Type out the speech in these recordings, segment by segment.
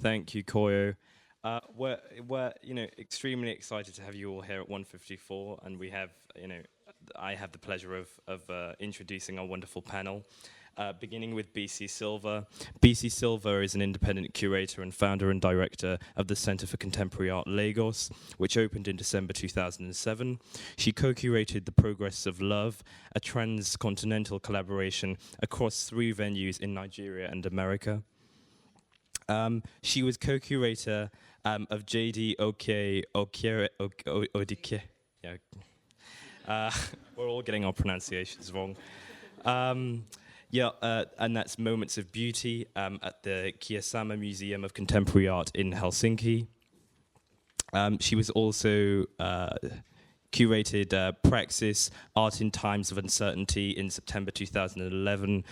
Thank you, Koyo. We're extremely excited to have you all here at 154, and we have I have the pleasure of introducing our wonderful panel. Beginning with Bisi Silva. Bisi Silva is an independent curator and founder and director of the Centre for Contemporary Art Lagos, which opened in December 2007. She co-curated The Progress of Love, a transcontinental collaboration across 3 venues in Nigeria and America. She was co-curator of JD Odike. Yeah. We're all getting our pronunciations wrong. And that's Moments of Beauty at the Kiasama Museum of Contemporary Art in Helsinki. She was also curated Praxis, Art in Times of Uncertainty in September 2011.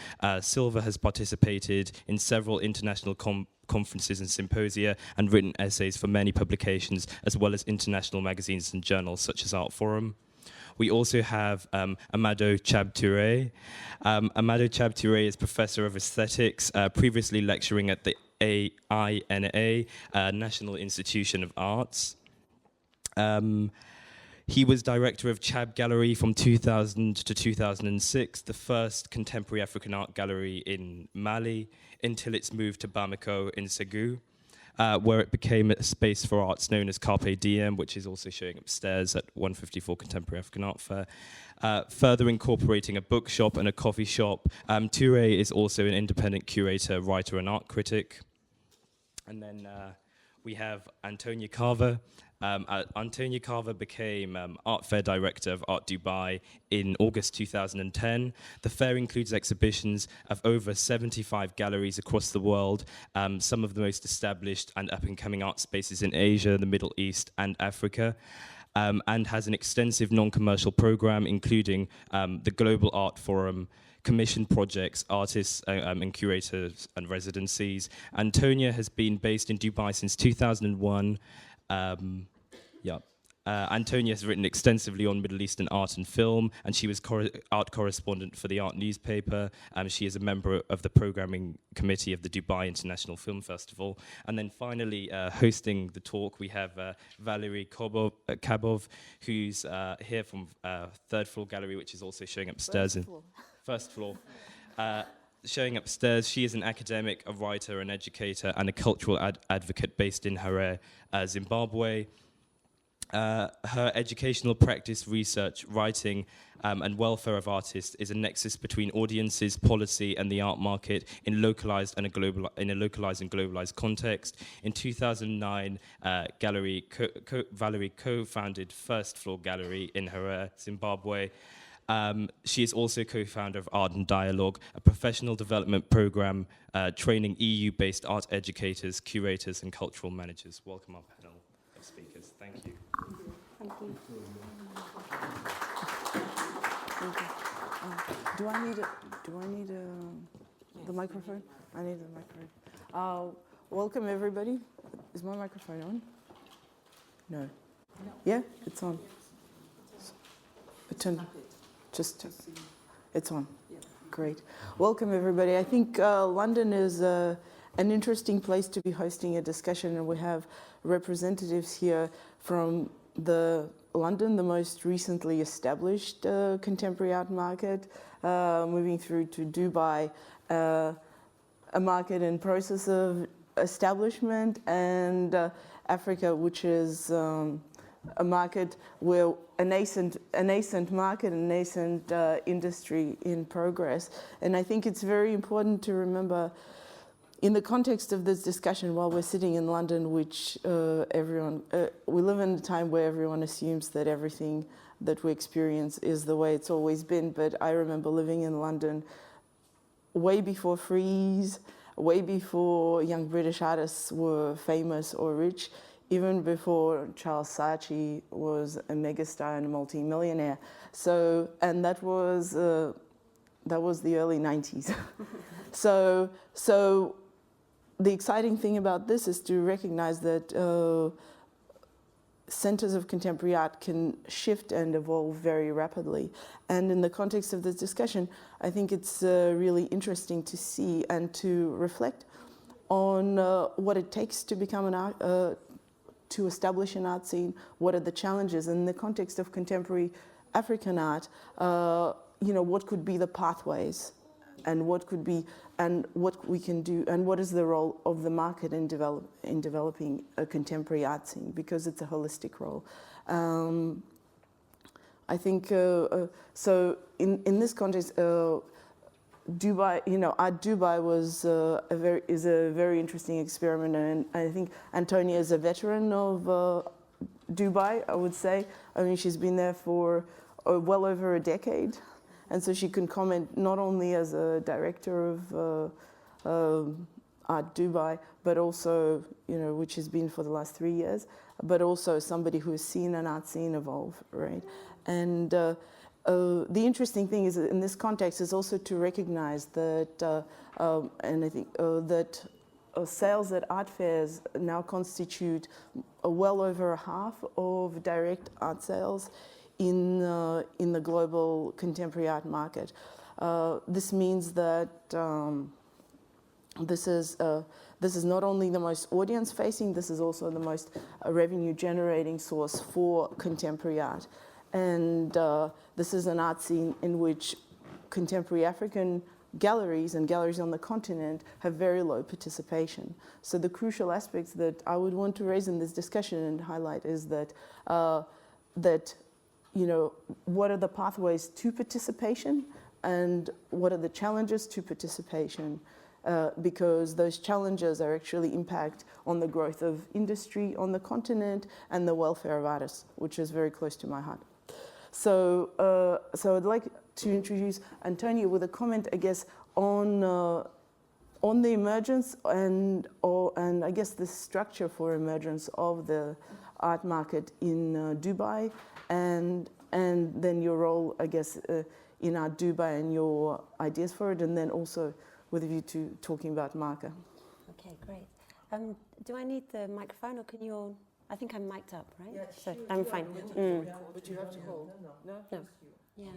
Silva has participated in several international conferences and symposia and written essays for many publications, as well as international magazines and journals such as Art Forum. We also have Amado Chab Touré. Amado Chab Touré is Professor of Aesthetics, previously lecturing at the AINA, National Institution of Arts. He was director of Chab Gallery from 2000 to 2006, the first contemporary African art gallery in Mali, until its move to Bamako in Ségou, where it became a space for arts known as Carpe Diem, which is also showing upstairs at 154 Contemporary African Art Fair. Further incorporating a bookshop and a coffee shop, Touré is also an independent curator, writer, and art critic. And then we have Antonia Carver. Antonia Carver became Art Fair Director of Art Dubai in August 2010. The fair includes exhibitions of over 75 galleries across the world, some of the most established and up-and-coming art spaces in Asia, the Middle East, and Africa, and has an extensive non-commercial program, including the Global Art Forum, commission projects, artists and curators and residencies. Antonia has been based in Dubai since 2001. Antonia has written extensively on Middle Eastern art and film, and she was art correspondent for the Art newspaper. She is a member of the programming committee of the Dubai International Film Festival. And then finally, hosting the talk, we have Valerie Kabov, who's here from Third Floor Gallery, which is also showing upstairs. First floor. Showing upstairs, she is an academic, a writer, an educator, and a cultural advocate based in Harare, Zimbabwe. Her educational practice, research, writing, and welfare of artists is a nexus between audiences, policy, and the art market in a localized and globalized context. In 2009, Valerie co-founded First Floor Gallery in Harare, Zimbabwe. She is also co-founder of Art and Dialogue, a professional development program training EU-based art educators, curators, and cultural managers. Welcome our panel of speakers. Thank you. Thank you. Thank you. Do I need the microphone? I need the microphone. Welcome everybody. Is my microphone on? No. Yeah, it's on. It's on. Great. Welcome everybody. I think London is an interesting place to be hosting a discussion, and we have representatives here from London, the most recently established contemporary art market, moving through to Dubai, a market in process of establishment, and Africa, which is a market where a nascent market, a nascent industry in progress. And I think it's very important to remember, in the context of this discussion, while we're sitting in London, which we live in a time where everyone assumes that everything that we experience is the way it's always been. But I remember living in London way before Frieze, way before young British artists were famous or rich, even before Charles Saatchi was a megastar and a multi-millionaire. So, and that was the early 90s. So the exciting thing about this is to recognize that centers of contemporary art can shift and evolve very rapidly. And in the context of this discussion, I think it's really interesting to see and to reflect on what it takes to become an art, to establish an art scene, what are the challenges in the context of contemporary African art, what could be the pathways and what could be, and what we can do, and what is the role of the market in developing a contemporary art scene, because it's a holistic role. I think, so in this context, Dubai, Art Dubai is a very interesting experiment, and I think Antonia is a veteran of Dubai, I would say. I mean, she's been there for well over a decade, and so she can comment not only as a director of Art Dubai, but also, which has been for the last 3 years, but also somebody who has seen an art scene evolve, right? And the interesting thing is, in this context, is also to recognize that, and I think that sales at art fairs now constitute well over half of direct art sales in the global contemporary art market. This means that this is not only the most audience-facing, this is also the most revenue-generating source for contemporary art. And this is an art scene in which contemporary African galleries and galleries on the continent have very low participation. So the crucial aspects that I would want to raise in this discussion and highlight is that, what are the pathways to participation and what are the challenges to participation? Because those challenges are actually impact on the growth of industry on the continent and the welfare of artists, which is very close to my heart. So I'd like to introduce Antonia with a comment, I guess, on the emergence and I guess the structure for emergence of the art market in Dubai, and then your role, I guess, in Art Dubai and your ideas for it, and then also with a view to talking about marker. Okay, great. Do I need the microphone, or can you all? I think I'm mic'd up, right? Yeah, so sure, I'm fine. But you have to hold. No. Yeah.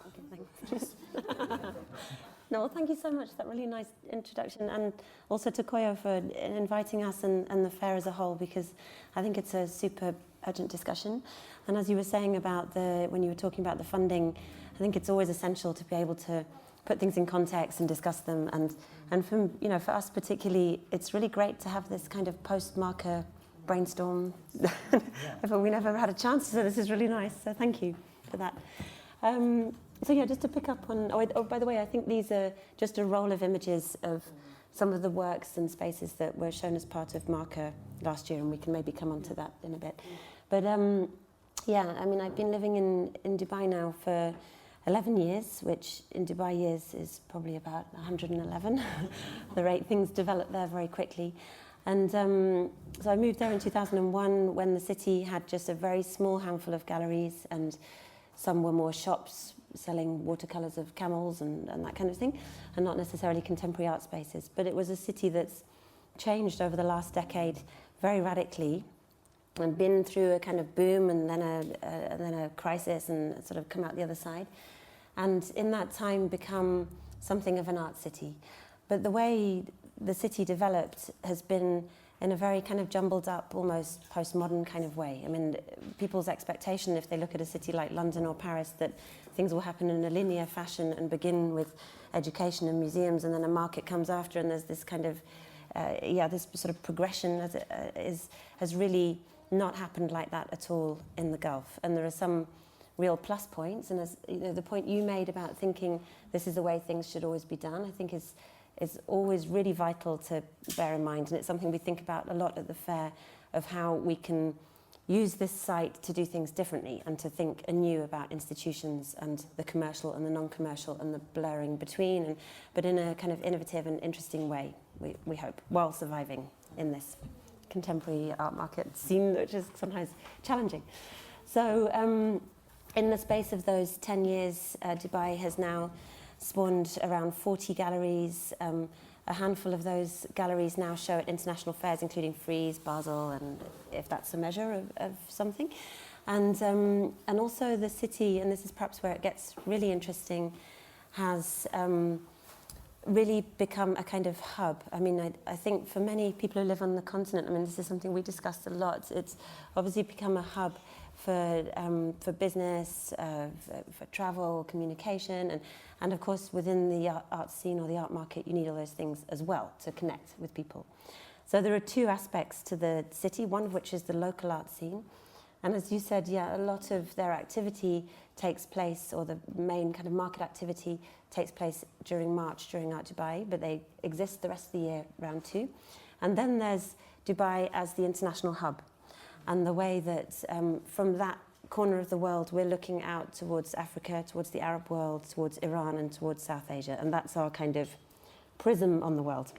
Okay, thanks. No, well, thank you so much. That really nice introduction, and also to Koyo for inviting us and the fair as a whole, because I think it's a super urgent discussion. And as you were saying about when you were talking about the funding, I think it's always essential to be able to put things in context and discuss them. And for us particularly, it's really great to have this kind of post-marker brainstorm. We never had a chance, so this is really nice. So thank you for that. So yeah, just to pick up on, by the way, I think these are just a roll of images of some of the works and spaces that were shown as part of Marker last year, and we can maybe come on to that in a bit. But yeah, I mean, I've been living in Dubai now for 11 years, which in Dubai years is probably about 111. The rate things develop there very quickly. And so I moved there in 2001 when the city had just a very small handful of galleries, and some were more shops selling watercolours of camels and that kind of thing, and not necessarily contemporary art spaces. But it was a city that's changed over the last decade very radically, and been through a kind of boom and then a crisis, and sort of come out the other side. And in that time become something of an art city. But the way the city developed has been in a very kind of jumbled up, almost postmodern kind of way. I mean, people's expectation, if they look at a city like London or Paris, that things will happen in a linear fashion and begin with education and museums, and then a market comes after, and there's this kind of, this sort of progression has really not happened like that at all in the Gulf. And there are some real plus points, and as the point you made about thinking this is the way things should always be done, I think is always really vital to bear in mind. And it's something we think about a lot at the fair, of how we can use this site to do things differently and to think anew about institutions and the commercial and the non-commercial and the blurring between, but in a kind of innovative and interesting way, we hope, while surviving in this contemporary art market scene, which is sometimes challenging. So in the space of those 10 years, Dubai has now spawned around 40 galleries. A handful of those galleries now show at international fairs, including Frieze, Basel, and if that's a measure of something. And also the city, and this is perhaps where it gets really interesting, has really become a kind of hub. I mean, I think for many people who live on the continent, I mean, this is something we discussed a lot. It's obviously become a hub for business, for travel, communication, and of course within the art scene or the art market, you need all those things as well to connect with people. So there are two aspects to the city, one of which is the local art scene. And as you said, yeah, a lot of their activity takes place, or the main kind of market activity takes place during March, during Art Dubai, but they exist the rest of the year round too. And then there's Dubai as the international hub, and the way that from that corner of the world, we're looking out towards Africa, towards the Arab world, towards Iran, and towards South Asia. And that's our kind of prism on the world.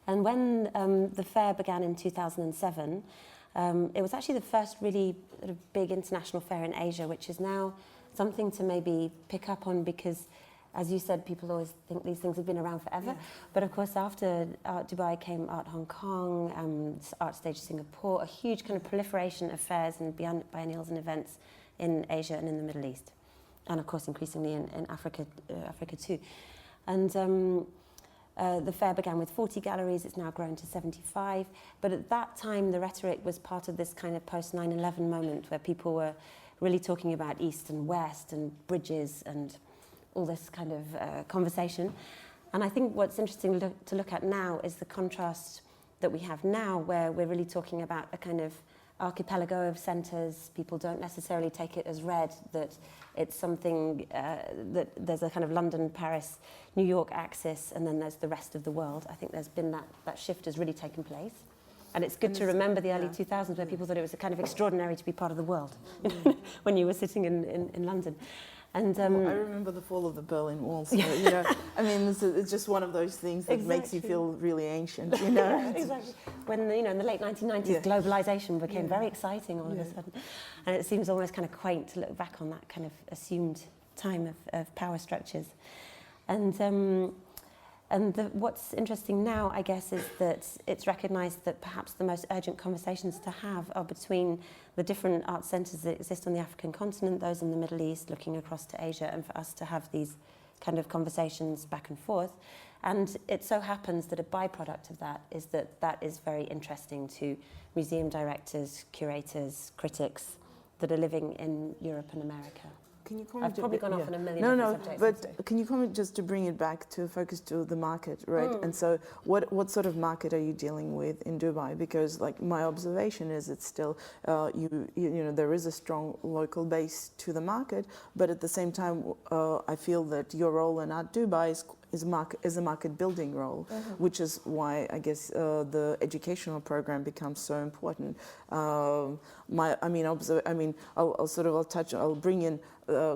And when the fair began in 2007, it was actually the first really sort of big international fair in Asia, which is now something to maybe pick up on because, as you said, people always think these things have been around forever. Yeah. But of course, after Art Dubai came Art Hong Kong, Art Stage Singapore, a huge kind of proliferation of fairs and biennials and events in Asia and in the Middle East. And of course, increasingly in Africa too. And the fair began with 40 galleries, it's now grown to 75. But at that time, the rhetoric was part of this kind of post-9/11 moment where people were really talking about East and West and bridges and all this kind of conversation. And I think what's interesting to look at now is the contrast that we have now, where we're really talking about a kind of archipelago of centres. People don't necessarily take it as read, that it's something that there's a kind of London, Paris, New York axis, and then there's the rest of the world. I think there's been that shift has really taken place. And it's good to remember the early 2000s where people thought it was kind of extraordinary to be part of the world when you were sitting in London. And I remember the fall of the Berlin Wall. So, you know, I mean, it's just one of those things that makes you feel really ancient. You know, yeah, exactly. When in the late 1990s, globalization became very exciting all of a sudden, and it seems almost kind of quaint to look back on that kind of assumed time of power structures. And what's interesting now, I guess, is that it's recognised that perhaps the most urgent conversations to have are between the different art centres that exist on the African continent, those in the Middle East, looking across to Asia, and for us to have these kind of conversations back and forth. And it so happens that a byproduct of that is very interesting to museum directors, curators, critics that are living in Europe and America. Can you comment? I've probably gone off on a million different subjects. But can you comment just to bring it back to focus to the market, right? And so what sort of market are you dealing with in Dubai? Because like my observation is it's still, you know, there is a strong local base to the market, but at the same time, I feel that your role in Art Dubai is a market building role, which is why I guess the educational program becomes so important. I'll bring in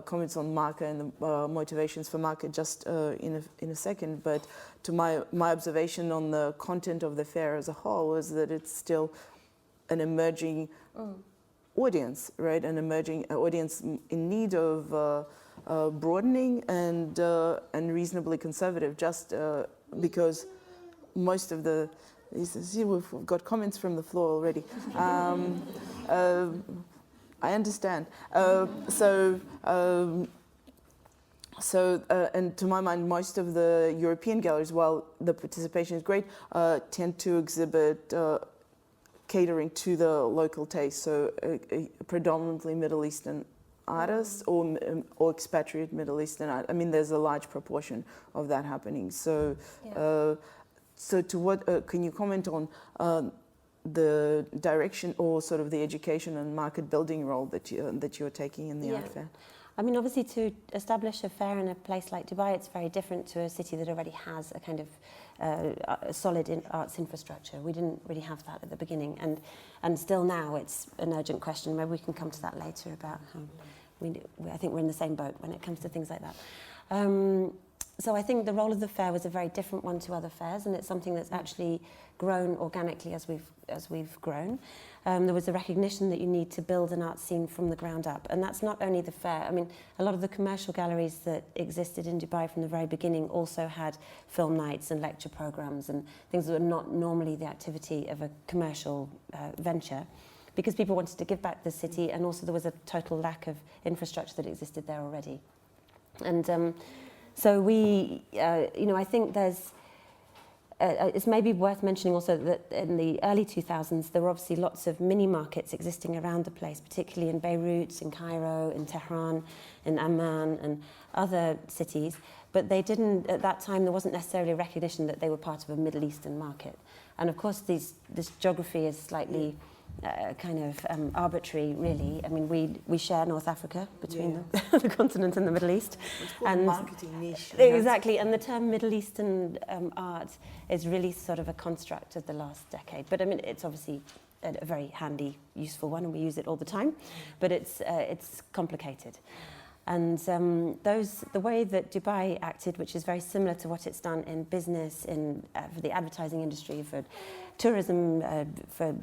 comments on market and the motivations for market just in a second. But to my observation on the content of the fair as a whole is that it's still an emerging audience, right? An emerging audience in need of broadening and reasonably conservative, just because most of the, see, we've got comments from the floor already. I understand. And to my mind, most of the European galleries, while the participation is great, tend to exhibit catering to the local taste, so predominantly Middle Eastern artists or expatriate Middle Eastern art. I mean, there's a large proportion of that happening. So, so to what can you comment on the direction or sort of the education and market building role that you're taking in the art fair? I mean, obviously, to establish a fair in a place like Dubai, it's very different to a city that already has a kind of a solid arts infrastructure. We didn't really have that at the beginning, and still now it's an urgent question. Maybe we can come to that later about how I think we're in the same boat when it comes to things like that. So I think the role of the fair was a very different one to other fairs, and it's something that's actually grown organically as we've grown. There was a recognition that you need to build an art scene from the ground up, and that's not only the fair. I mean, a lot of the commercial galleries that existed in Dubai from the very beginning also had film nights and lecture programs and things that were not normally the activity of a commercial venture, because people wanted to give back to the city, and also there was a total lack of infrastructure that existed there already. And So we, I think there's, it's maybe worth mentioning also that in the early 2000s, there were obviously lots of mini markets existing around the place, particularly in Beirut, in Cairo, in Tehran, in Amman, and other cities. But they didn't, at that time, there wasn't necessarily a recognition that they were part of a Middle Eastern market. And of course, this geography is slightly arbitrary, really. I mean, we share North Africa between the continent and the Middle East. It's called and marketing niche. Exactly, and the term Middle Eastern art is really sort of a construct of the last decade. But I mean, it's obviously a very handy, useful one, and we use it all the time. But it's complicated. And the way that Dubai acted, which is very similar to what it's done in business, for the advertising industry, for tourism, for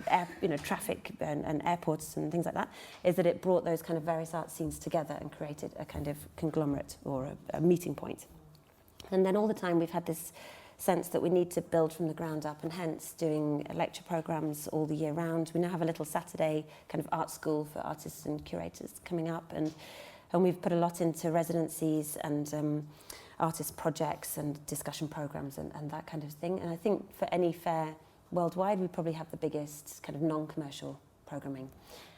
traffic and airports and things like that, is that it brought those kind of various art scenes together and created a kind of conglomerate or a meeting point. And then all the time we've had this sense that we need to build from the ground up, and hence doing lecture programs all the year round. We now have a little Saturday kind of art school for artists and curators coming up, and we've put a lot into residencies and artist projects and discussion programs and that kind of thing. And I think for any fair worldwide, we probably have the biggest kind of non-commercial programming.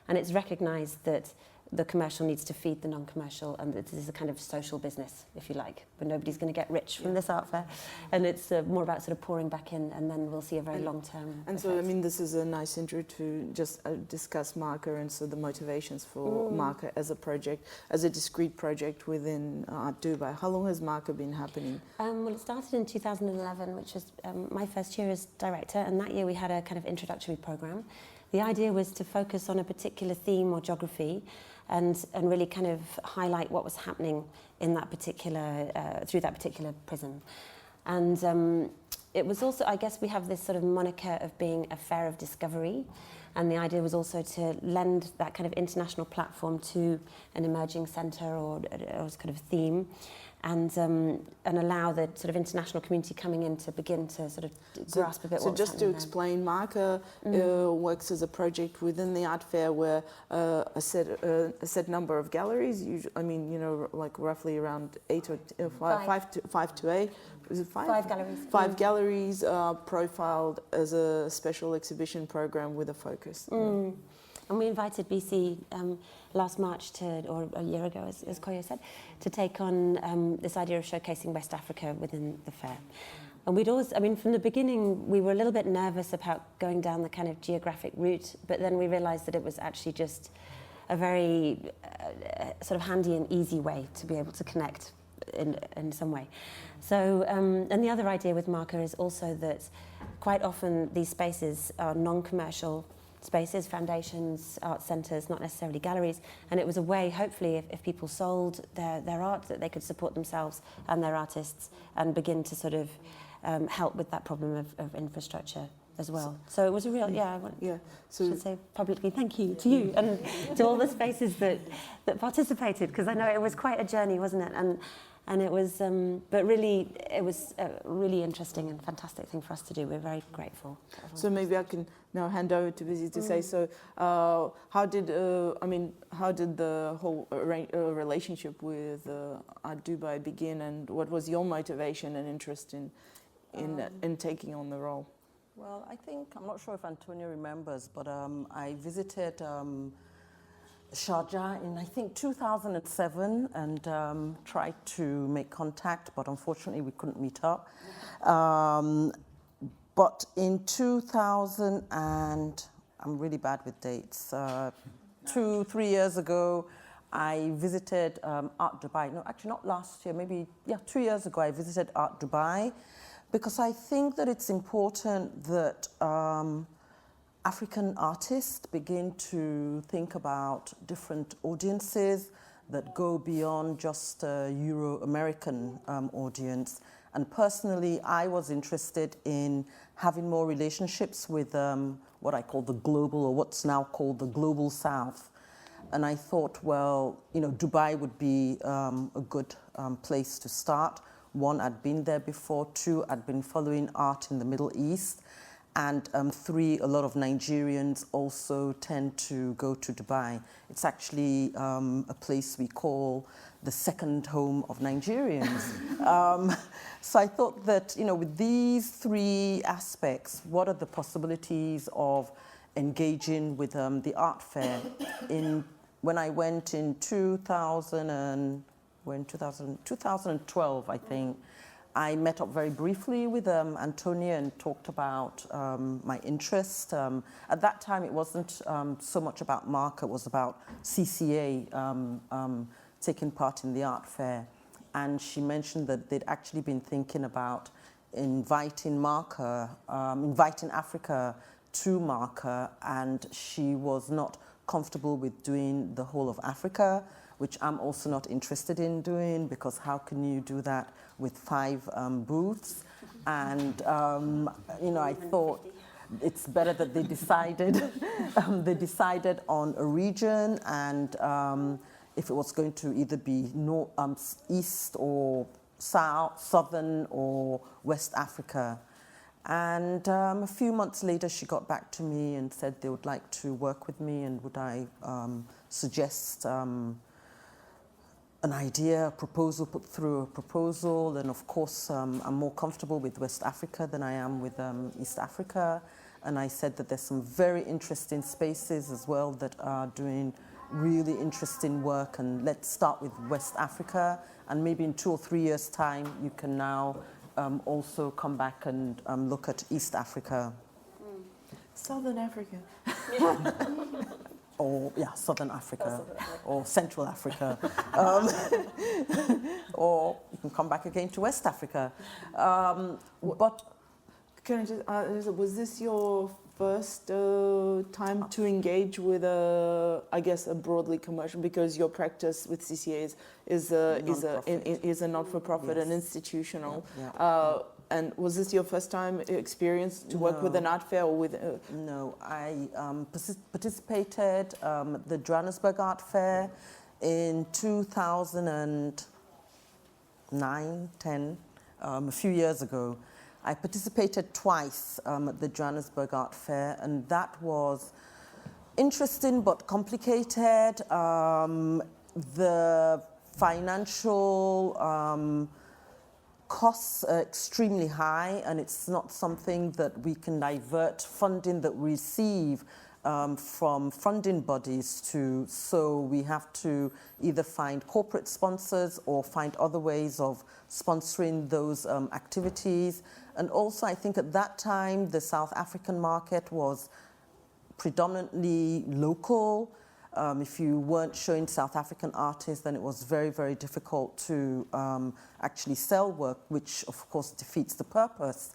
And it's recognised that the commercial needs to feed the non-commercial, and that this is a kind of social business, if you like, where nobody's going to get rich from this art fair. And it's more about sort of pouring back in, and then we'll see a very long-term effect. So, I mean, this is a nice intro to just discuss Marker, and so the motivations for Marker as a project, as a discrete project within Art Dubai. How long has Marker been happening? Well, it started in 2011, which was my first year as director, and that year we had a kind of introductory program. The idea was to focus on a particular theme or geography, and really kind of highlight what was happening in that particular, through that particular prism. And it was also, I guess we have this sort of moniker of being a fair of discovery, and the idea was also to lend that kind of international platform to an emerging centre or kind of theme, and allow the sort of international community coming in to begin to sort of grasp a bit so what's just to happening explain, Marker works as a project within the art fair where a set number of galleries, like roughly around 5 to 8. Is it 5? 5 galleries. 5 galleries profiled as a special exhibition program with a focus. And we invited Bisi last March or a year ago, as Koyo said, to take on this idea of showcasing West Africa within the fair. And we'd always, from the beginning, we were a little bit nervous about going down the kind of geographic route, but then we realised that it was actually just a very sort of handy and easy way to be able to connect in some way. So, and the other idea with Marker is also that quite often these spaces are non-commercial spaces, foundations, art centres, not necessarily galleries, and it was a way, hopefully, if people sold their art, that they could support themselves and their artists and begin to sort of help with that problem of infrastructure as well. So it was a real, So I should say publicly thank you to you and to all the spaces that participated, because I know it was quite a journey, wasn't it? And it was, but really, it was a really interesting and fantastic thing for us to do. We're very grateful. So maybe I can now hand over to Bisi to say, so how did the whole relationship with Art Dubai begin, and what was your motivation and interest in taking on the role? Well, I think, I'm not sure if Antonia remembers, but I visited Sharjah in, I think, 2007 and tried to make contact, but unfortunately we couldn't meet up. But in 2000 and, I'm really bad with dates, 2-3 years ago, I visited Art Dubai. No, actually not last year, maybe, 2 years ago I visited Art Dubai, because I think that it's important that African artists begin to think about different audiences that go beyond just a Euro-American audience. And personally, I was interested in having more relationships with what I call the global, or what's now called the Global South. And I thought, well, Dubai would be a good place to start. 1, I'd been there before. 2, I'd been following art in the Middle East. And three, a lot of Nigerians also tend to go to Dubai. It's actually a place we call the second home of Nigerians. So I thought that, with these three aspects, what are the possibilities of engaging with the art fair? When I went in 2012, I think, I met up very briefly with Antonia and talked about my interest. At that time, it wasn't so much about Marker, it was about CCA taking part in the art fair. And she mentioned that they'd actually been thinking about inviting Africa to Marker, and she was not comfortable with doing the whole of Africa, which I'm also not interested in doing, because how can you do that with 5 booths? And, I thought it's better that they decided, on a region, and if it was going to either be east or south, southern or West Africa. And a few months later, she got back to me and said they would like to work with me, and would I suggest an idea, a proposal, put through a proposal. And of course, I'm more comfortable with West Africa than I am with East Africa. And I said that there's some very interesting spaces as well that are doing really interesting work. And let's start with West Africa. And maybe in 2 or 3 years' time, you can now also come back and look at East Africa. Southern Africa. Or, Southern Africa, or Central Africa. Or you can come back again to West Africa. But can I just, was this your first time to engage with a broadly commercial, because your practice with CCA is a not-for-profit, Yes. and institutional. Yeah. And was this your first time experience to work with an art fair, or with? No, I participated at the Johannesburg Art Fair in 2009, 10, a few years ago. I participated twice at the Johannesburg Art Fair, and that was interesting but complicated. The financial costs are extremely high, and it's not something that we can divert funding that we receive from funding bodies to. So we have to either find corporate sponsors or find other ways of sponsoring those activities. And also, I think at that time, the South African market was predominantly local. If you weren't showing South African artists, then it was very, very difficult to actually sell work, which of course defeats the purpose.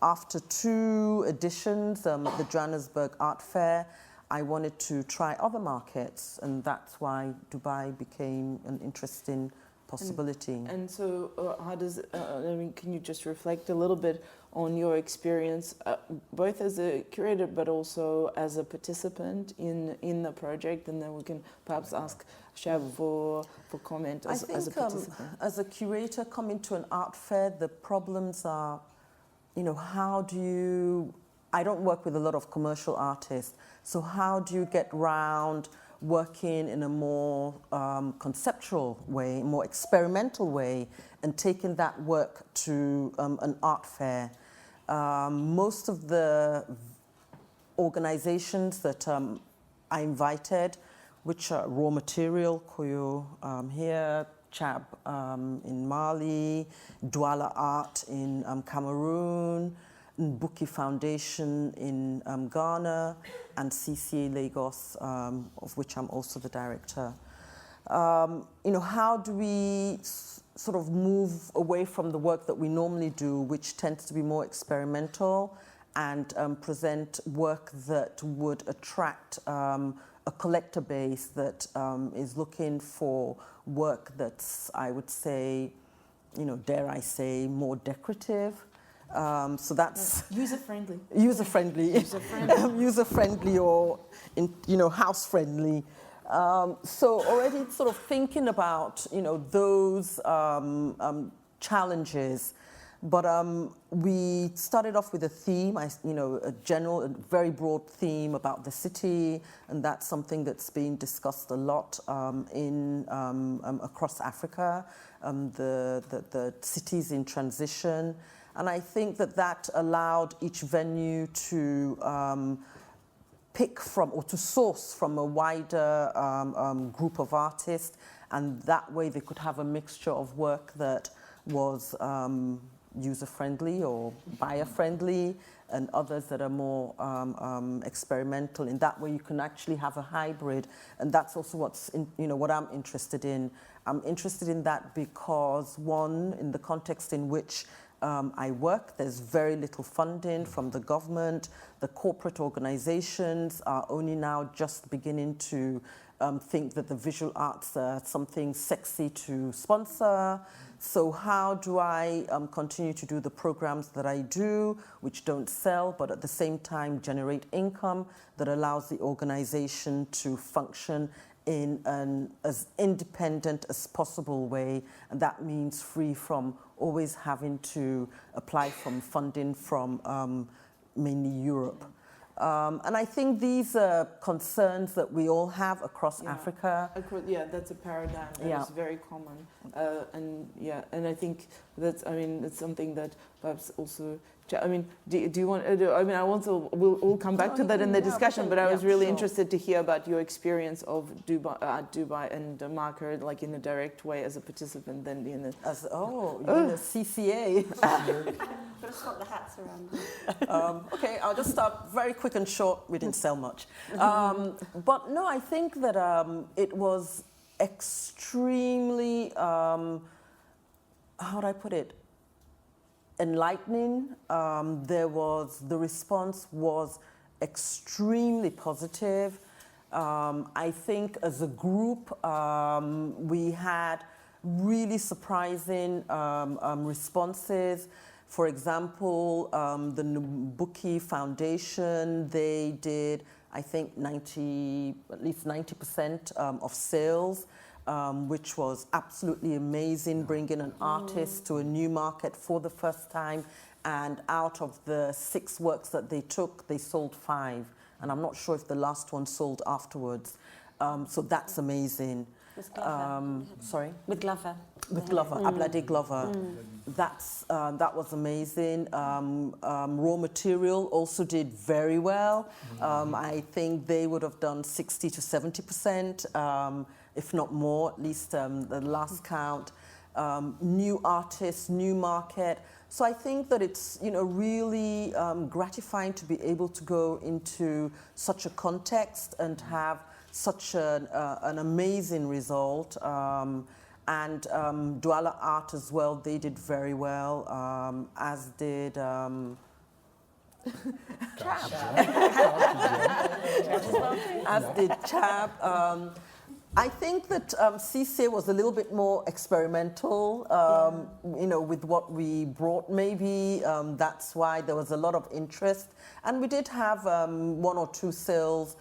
After 2 editions at the Johannesburg Art Fair, I wanted to try other markets, and that's why Dubai became an interesting possibility. And so, how does? Can you just reflect a little bit on your experience, both as a curator but also as a participant in the project, and then we can perhaps ask Chab for comment as a participant. As a curator coming to an art fair, the problems are, how do you? I don't work with a lot of commercial artists, so how do you get round working in a more conceptual way, more experimental way, and taking that work to an art fair? Most of the organizations that I invited, which are Raw Material, Koyo here, Chab in Mali, Douala Art in Cameroon, Buki Foundation in Ghana, and CCA Lagos, of which I'm also the director. How do we sort of move away from the work that we normally do, which tends to be more experimental, and present work that would attract a collector base that is looking for work that's, I would say, dare I say, more decorative. So that's user-friendly. User-friendly or, house-friendly. So already sort of thinking about, those challenges, But we started off with a theme, a general, a very broad theme about the city, and that's something that's been discussed a lot across Africa, the cities in transition. And I think that allowed each venue to pick from or to source from a wider group of artists, and that way they could have a mixture of work that was user-friendly or buyer-friendly, and others that are more experimental. In that way, you can actually have a hybrid, and that's also what I'm interested in. I'm interested in that because, one, in the context in which I work, there's very little funding from the government. The corporate organizations are only now just beginning to think that the visual arts are something sexy to sponsor. So how do I continue to do the programs that I do, which don't sell, but at the same time generate income that allows the organization to function in an as independent as possible way, and that means free from always having to apply from funding from mainly Europe. And I think these are concerns that we all have across Africa. That's a paradigm that is very common, and I think it's something that perhaps also. I mean, do you want? We'll come back to that in the discussion. But I was really interested to hear about your experience of Dubai and Marker, like in a direct way as a participant, then in a you're in a CCA. Gotta swap the hats around. Okay, I'll just start very quick and short. We didn't sell much, but no, I think that it was extremely. How do I put it? Enlightening. The response was extremely positive. I think as a group, we had really surprising responses. For example, the Nubuki Foundation, they did, I think, at least 90% of sales. Which was absolutely amazing, bringing an artist to a new market for the first time. And out of the 6 works that they took, they sold 5. And I'm not sure if the last one sold afterwards. So that's amazing. Sorry? With Glover. With Glover, Ablade Glover. That was amazing. Raw Material also did very well. I think they would have done 60 to 70%. If not more, at least the last count. New artists, new market. So I think that it's really gratifying to be able to go into such a context and have such an amazing result. And Douala Art as well, they did very well, as did Chab. As did Chab. I think that CCA was a little bit more experimental, with what we brought. Maybe that's why there was a lot of interest. And we did have 1 or 2 sales,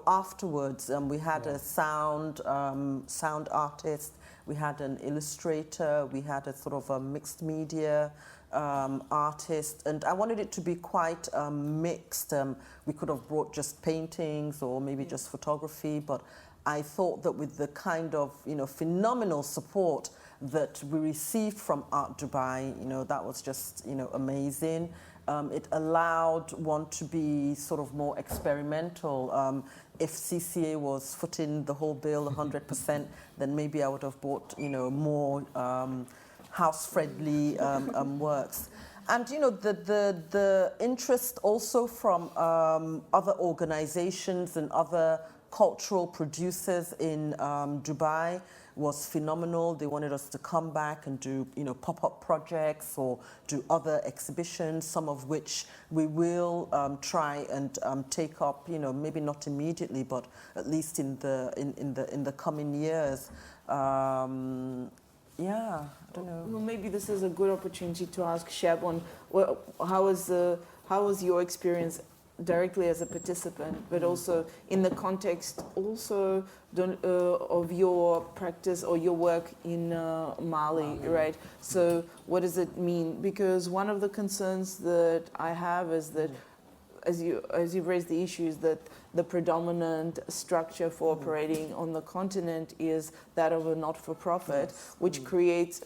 afterwards. We had a sound artist, we had an illustrator, we had a sort of a mixed media artist, and I wanted it to be quite mixed. We could have brought just paintings or maybe just photography, but I thought that with the kind of phenomenal support that we received from Art Dubai, that was just amazing. It allowed one to be sort of more experimental. If CCA was footing the whole bill 100%, then maybe I would have bought more house-friendly works. And the interest also from other organizations and other cultural producers in Dubai was phenomenal. They wanted us to come back and do pop-up projects or do other exhibitions, some of which we will try and take up, maybe not immediately, but at least in the coming years. I don't know. Well, maybe this is a good opportunity to ask Chab on how was your experience directly as a participant, but also in the context also of your practice or your work in Mali, right? So what does it mean? Because one of the concerns that I have is that, as you've raised the issues, that the predominant structure for operating on the continent is that of a not-for-profit, which creates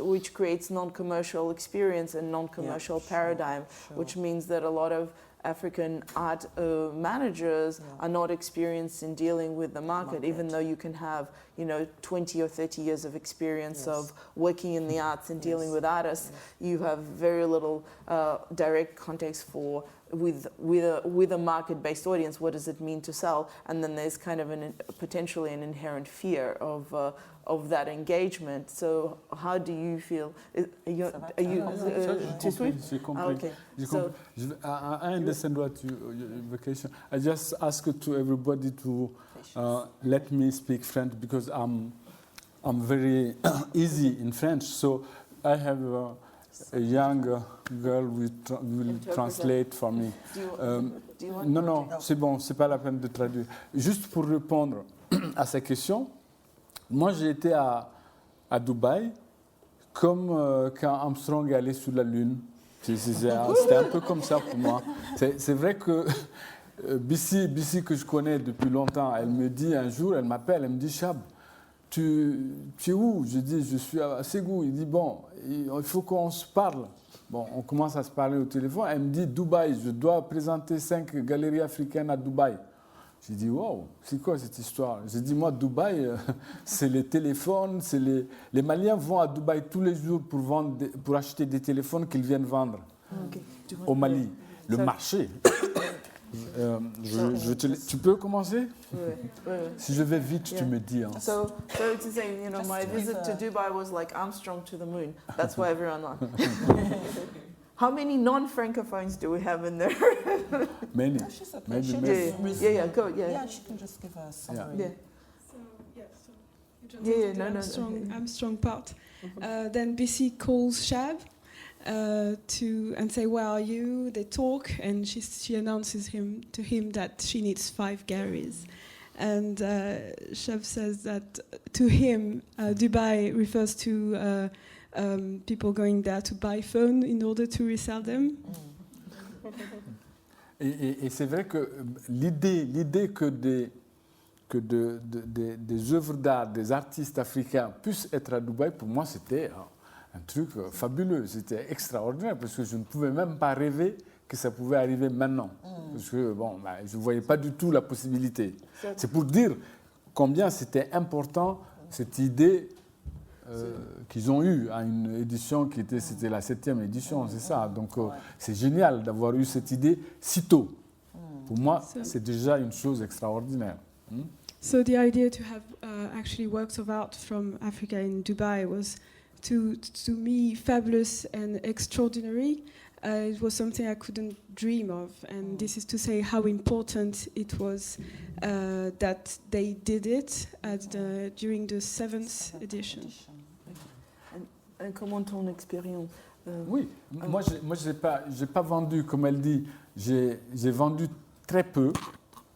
non-commercial experience and non-commercial paradigm, which means that a lot of African art managers are not experienced in dealing with the market, even though you can have, 20 or 30 years of experience of working in the arts and dealing with artists. You have very little direct context for with a market-based audience. What does it mean to sell? And then there's kind of potentially an inherent fear of that engagement. So how do you feel? Are you too sweet? Okay. So, I understand what your vacation. I just ask to everybody to let me speak French because I'm very easy in French. So I have a young girl will translate for me. Non, c'est bon, c'est pas la peine de traduire. Juste pour répondre à sa question. Moi, j'ai été à Dubaï comme quand Armstrong est allé sur la Lune. C'était un peu comme ça pour moi. C'est vrai que Bisi, que je connais depuis longtemps, elle me dit un jour, elle m'appelle, elle me dit « Chab, tu es où ?» Je dis « Je suis à Ségou ». Il dit « Bon, il faut qu'on se parle ». Bon, on commence à se parler au téléphone. Elle me dit « Dubaï, je dois présenter 5 galeries africaines à Dubaï ». J'ai dit, wow, c'est quoi cette histoire? J'ai dit, moi, Dubaï, c'est les téléphones, c'est les Maliens vont à Dubaï tous les jours pour acheter des téléphones qu'ils viennent vendre au Mali. Le marché. Tu peux commencer? Si je vais vite, tu me dis. Hein. So to say, my visit to Dubai was like Armstrong to the moon. That's why everyone laughed. How many non-francophones do we have in there? Many. Maybe. Go. Yeah, she can just give a summary. Yeah. So you just the Armstrong part. Then Bisi calls Chab and say, "Where are you?" They talk, and she announces to him that she needs 5 galleries. And Chab says that to him, Dubai refers to people going there to buy phones in order to resell them. Et c'est vrai que l'idée que des œuvres d'art, des artistes africains puissent être à Dubaï, pour moi, c'était un truc fabuleux. C'était extraordinaire parce que je ne pouvais même pas rêver que ça pouvait arriver maintenant. Parce que je ne voyais pas du tout la possibilité. C'est pour dire combien c'était important, cette idée qu'ils ont eue à une édition c'était la 7e édition, c'est ça. Donc c'est génial d'avoir eu cette idée si tôt. Pour moi, c'est déjà une chose extraordinaire. So the idea to have actually works of art from Africa in Dubai was to me fabulous and extraordinary. It was something I couldn't dream of, and this is to say how important it was that they did it during the 7th edition. Et comment ton expérience? Oui, moi j'ai pas vendu, comme elle dit, j'ai vendu très peu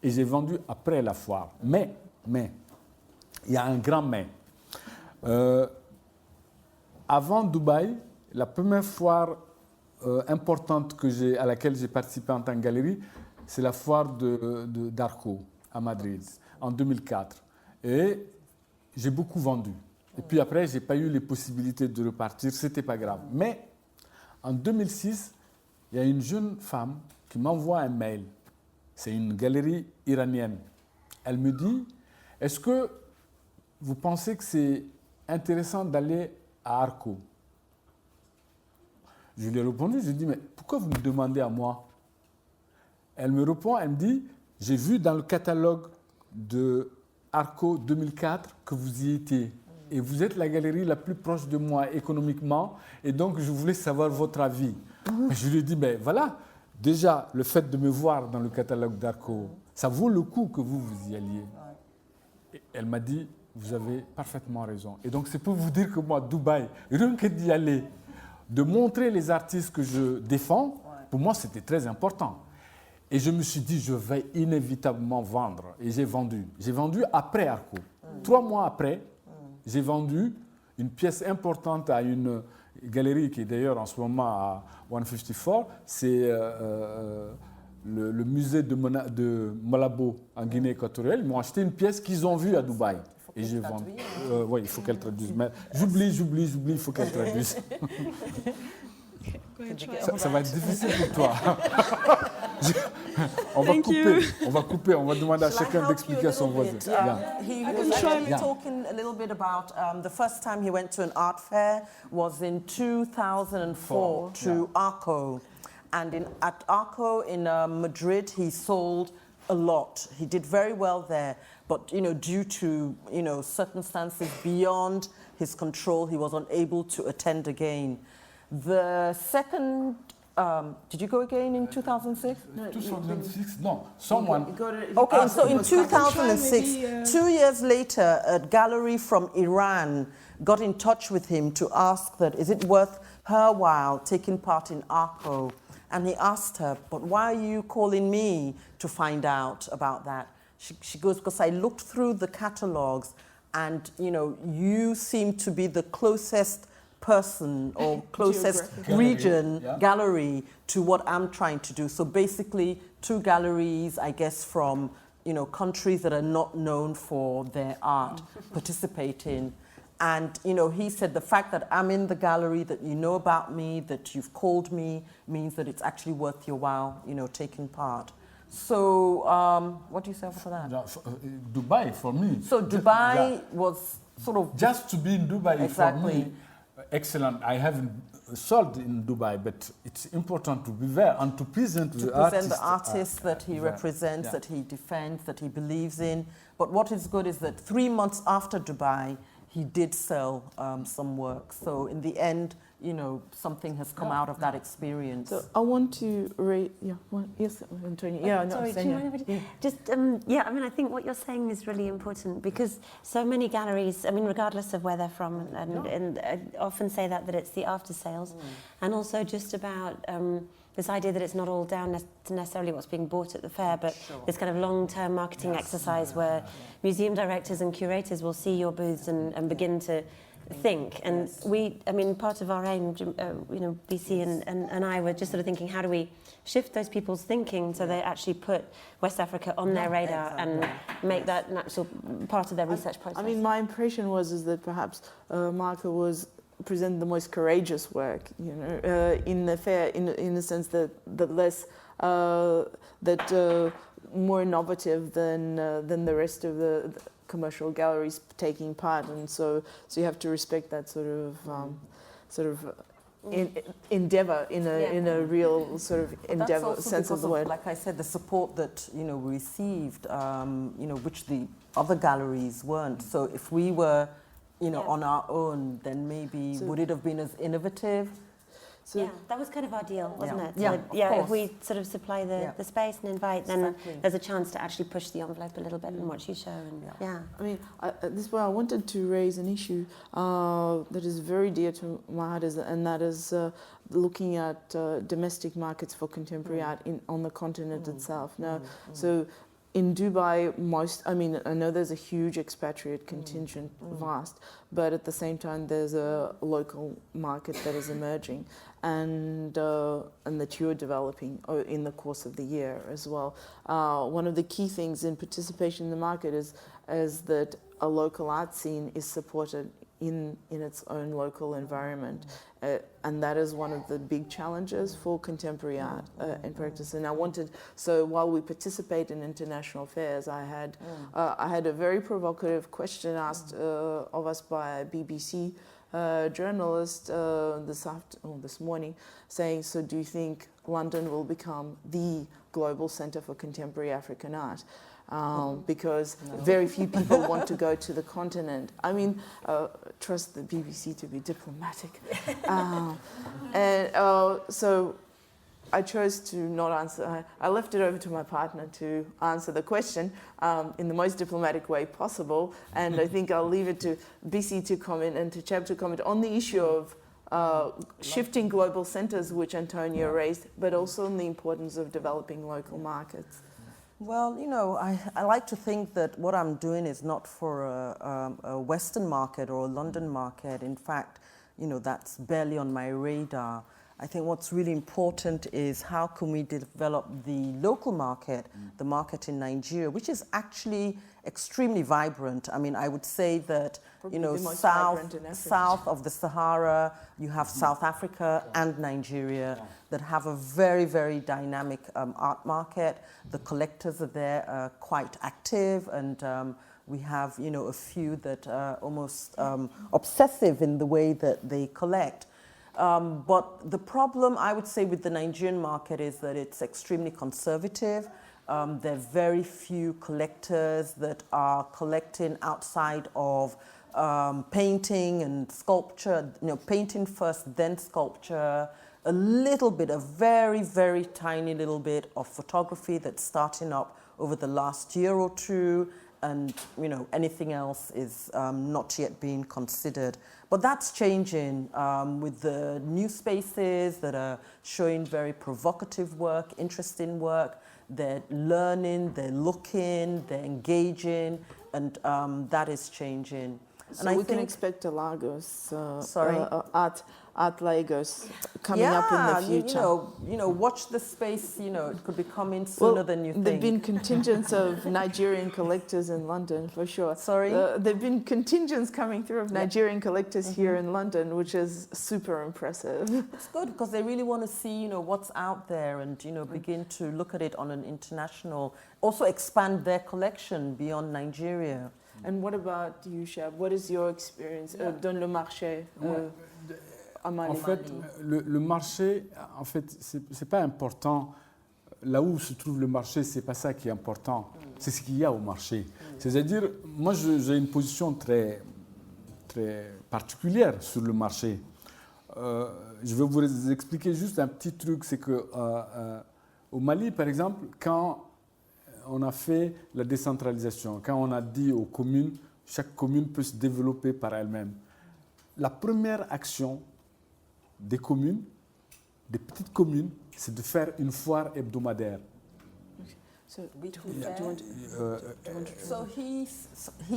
et j'ai vendu après la foire. Mais, il y a un grand mais. Avant Dubaï, la première foire importante à laquelle j'ai participé en tant que galerie, c'est la foire d'Arco à Madrid en 2004. Et j'ai beaucoup vendu. Et puis après, je n'ai pas eu les possibilités de repartir, ce n'était pas grave. Mais en 2006, il y a une jeune femme qui m'envoie un mail. C'est une galerie iranienne. Elle me dit, est-ce que vous pensez que c'est intéressant d'aller à Arco? Je lui ai répondu, je lui ai dit, mais pourquoi vous me demandez à moi? Elle me répond, elle me dit, j'ai vu dans le catalogue de Arco 2004 que vous y étiez. Et vous êtes la galerie la plus proche de moi économiquement, et donc je voulais savoir votre avis. Je lui ai dit, ben voilà, déjà le fait de me voir dans le catalogue d'Arco, ça vaut le coup que vous y alliez. Et elle m'a dit, vous avez parfaitement raison. Et donc c'est pour vous dire que moi, Dubaï, rien que d'y aller, de montrer les artistes que je défends, pour moi c'était très important. Et je me suis dit, je vais inévitablement vendre. Et j'ai vendu. J'ai vendu après Arco. 3 mois après, j'ai vendu une pièce importante à une galerie qui est d'ailleurs en ce moment à 154. C'est le musée de Malabo en Guinée équatoriale. Ils m'ont acheté une pièce qu'ils ont vue à Dubaï. Et j'ai vendu. Oui, il faut qu'elle traduise. Mais j'oublie, il faut qu'elle traduise. Ça va être difficile pour toi. On va couper, on va demander à chacun d'expliquer son voisin. He was talking a little bit about the first time he went to an art fair was in 2004 to Arco. And at Arco in Madrid, he sold a lot. He did very well there, but due to circumstances beyond his control, he was unable to attend again. The second, did you go again in 2006? No, 2006? No, someone. Okay, so in 2006, 2 years later, a gallery from Iran got in touch with him to ask that, is it worth her while taking part in Arco? And he asked her, but why are you calling me to find out about that? She goes, because I looked through the catalogs and, you seem to be the closest person or closest region, gallery to what I'm trying to do. So basically 2 galleries, I guess, from, countries that are not known for their art participating. And, he said the fact that I'm in the gallery, that you know about me, that you've called me, means that it's actually worth your while, taking part. So, what do you say for that? Dubai, for me. So Dubai was sort of... Just to be in Dubai for me, excellent. I haven't sold in Dubai, but it's important to be there and to present the artists that he represents, that he defends, that he believes in. But what is good is that 3 months after Dubai, he did sell some work. So in the end, something has come out of that experience. So I want to yes, Antonia. Yeah, sorry, do you mind if I just, I think what you're saying is really important because so many galleries, regardless of where they're from, and often say that it's the after sales, and also just about this idea that it's not all down to necessarily what's being bought at the fair, but this kind of long-term marketing exercise where museum directors and curators will see your booths and begin to think. And part of our aim, Bisi and I were just sort of thinking, how do we shift those people's thinking so they actually put West Africa on their radar and make that natural part of their research process? My impression is that perhaps Marco was present the most courageous work, in the fair, in the sense that less, more innovative than the rest of the commercial galleries taking part, and so you have to respect that sort of endeavor in a real sort of endeavor sense of the word. Like I said, the support that we received, which the other galleries weren't. So if we were on our own, then maybe would it have been as innovative? So that was kind of our deal, wasn't it? Yeah, so, if we sort of supply the space and invite, then there's a chance to actually push the envelope a little bit in what you show. And this way I wanted to raise an issue that is very dear to my heart, and that is looking at domestic markets for contemporary art on the continent itself. Now, so in Dubai, I know there's a huge expatriate contingent, vast, but at the same time there's a local market that is emerging and that you're developing in the course of the year as well. One of the key things in participation in the market is that a local art scene is supported in its own local environment. And that is one of the big challenges for contemporary art and practice. And so while we participate in international fairs, I had a very provocative question asked of us by a BBC journalist this morning, saying, so do you think London will become the global centre for contemporary African art? Because very few people want to go to the continent. Trust the BBC to be diplomatic. So I chose to not answer. I left it over to my partner to answer the question in the most diplomatic way possible. And I think I'll leave it to Bisi to comment and to Chab to comment on the issue of shifting global centers, which Antonia raised, but also on the importance of developing local markets? Well, you know, I like to think that what I'm doing is not for a Western market or a London market. In fact, you know, that's barely on my radar. I think what's really important is how can we develop the local market, the market in Nigeria, which is actually extremely vibrant. I mean, I would say that, Probably you know, the most vibrant in Africa. south of the Sahara, you have South Africa and Nigeria that have a very, very dynamic art market. The collectors are there quite active, and we have, you know, a few that are almost obsessive in the way that they collect. But the problem, I would say, with the Nigerian market is that it's extremely conservative. There are very few collectors that are collecting outside of painting and sculpture, you know, painting first, then sculpture, a little bit, a very, very tiny little bit of photography that's starting up over the last year or two, and, you know, anything else is not yet being considered. But that's changing with the new spaces that are showing very provocative work, interesting work. They're learning, they're looking, they're engaging, and that is changing. So and we can expect a Lagos, Sorry? Art Lagos coming up in the future. You know, watch the space. You know, it could be coming sooner than you think. There've been contingents of Nigerian collectors in London, for sure. Sorry? There've been contingents coming through of Nigerian collectors here in London, which is super impressive. It's good because they really want to see, you know, what's out there, and, you know, begin to look at it on an international, also expand their collection beyond Nigeria. And what about you, Chab? What is your experience dans le marché à Mali? En fait, le marché, en fait, c'est pas important. Là où se trouve le marché, c'est pas ça qui est important. C'est ce qu'il y a au marché. C'est-à-dire, moi, j'ai une position très, très particulière sur le marché. Je vais vous expliquer juste un petit truc, c'est que au Mali, par exemple, quand on a fait la décentralisation, quand on a dit aux communes, chaque commune peut se développer par elle-même. La première action des communes, des petites communes, c'est de faire une foire hebdomadaire. So, So he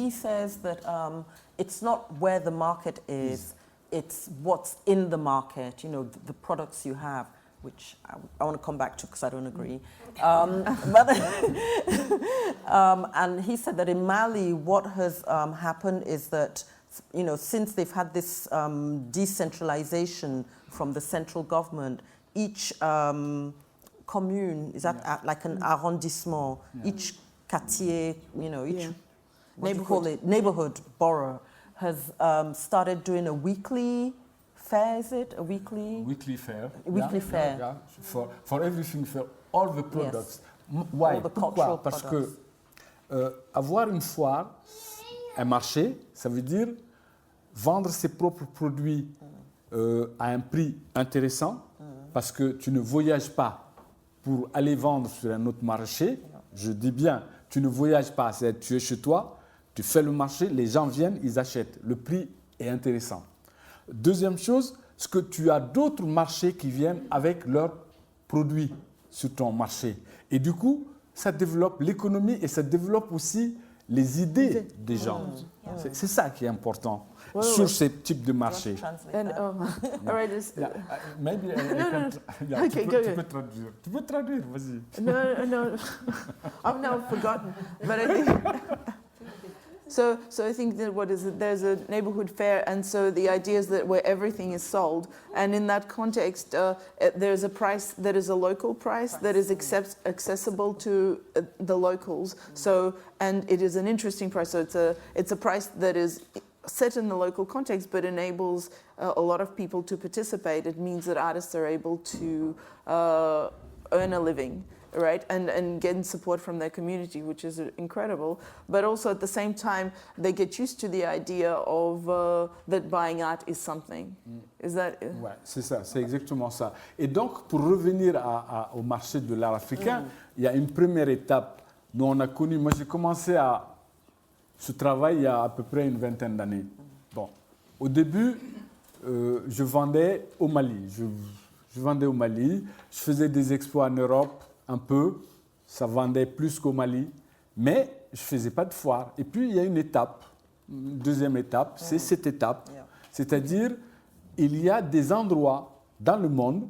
says that it's not where the market is, it's what's in the market, you know, the products you have, which I want to come back to because I don't agree. And he said that in Mali, what has happened is that, you know, since they've had this decentralization from the central government, each commune is like an arrondissement, each quartier, you know, each neighborhood, borough, has started doing a weekly fair, is it? A weekly fair. Weekly fair. Yeah. For everything, for all the products. Yes. Why? All the Pourquoi? Parce products. que avoir une foire, un marché, ça veut dire vendre ses propres produits à un prix intéressant, parce que tu ne voyages pas pour aller vendre sur un autre marché. Je dis bien, tu ne voyages pas, c'est tu es chez toi, tu fais le marché, les gens viennent, ils achètent. Le prix est intéressant. Deuxième chose, c'est que tu as d'autres marchés qui viennent avec leurs produits sur ton marché. Et du coup, ça développe l'économie et ça développe aussi les idées des gens. C'est ça qui est important sur ces types de marchés. Maybe tu peux traduire. Tu peux traduire, vas-y. No. I've now forgotten. But I think so I think that there's a neighborhood fair, and so the idea is that where everything is sold, and in that context, there's a price that is a local price that is accessible to the locals. So, and it is an interesting price. So it's a price that is set in the local context, but enables a lot of people to participate. It means that artists are able to earn a living, right, and get support from their community, which is incredible. But also at the same time, they get used to the idea of that buying art is something. Is that? Ouais, c'est ça, c'est exactement ça. Et donc, pour revenir au marché de l'art africain, il y a une première étape. Nous, on a connu, moi j'ai commencé ce travail il y a à peu près une vingtaine d'années. Bon, au début, je vendais au Mali. Je vendais au Mali. Je faisais des expos en Europe, un peu. Ça vendait plus qu'au Mali. Mais je ne faisais pas de foire. Et puis, il y a une étape, une deuxième étape, c'est cette étape. C'est-à-dire, il y a des endroits dans le monde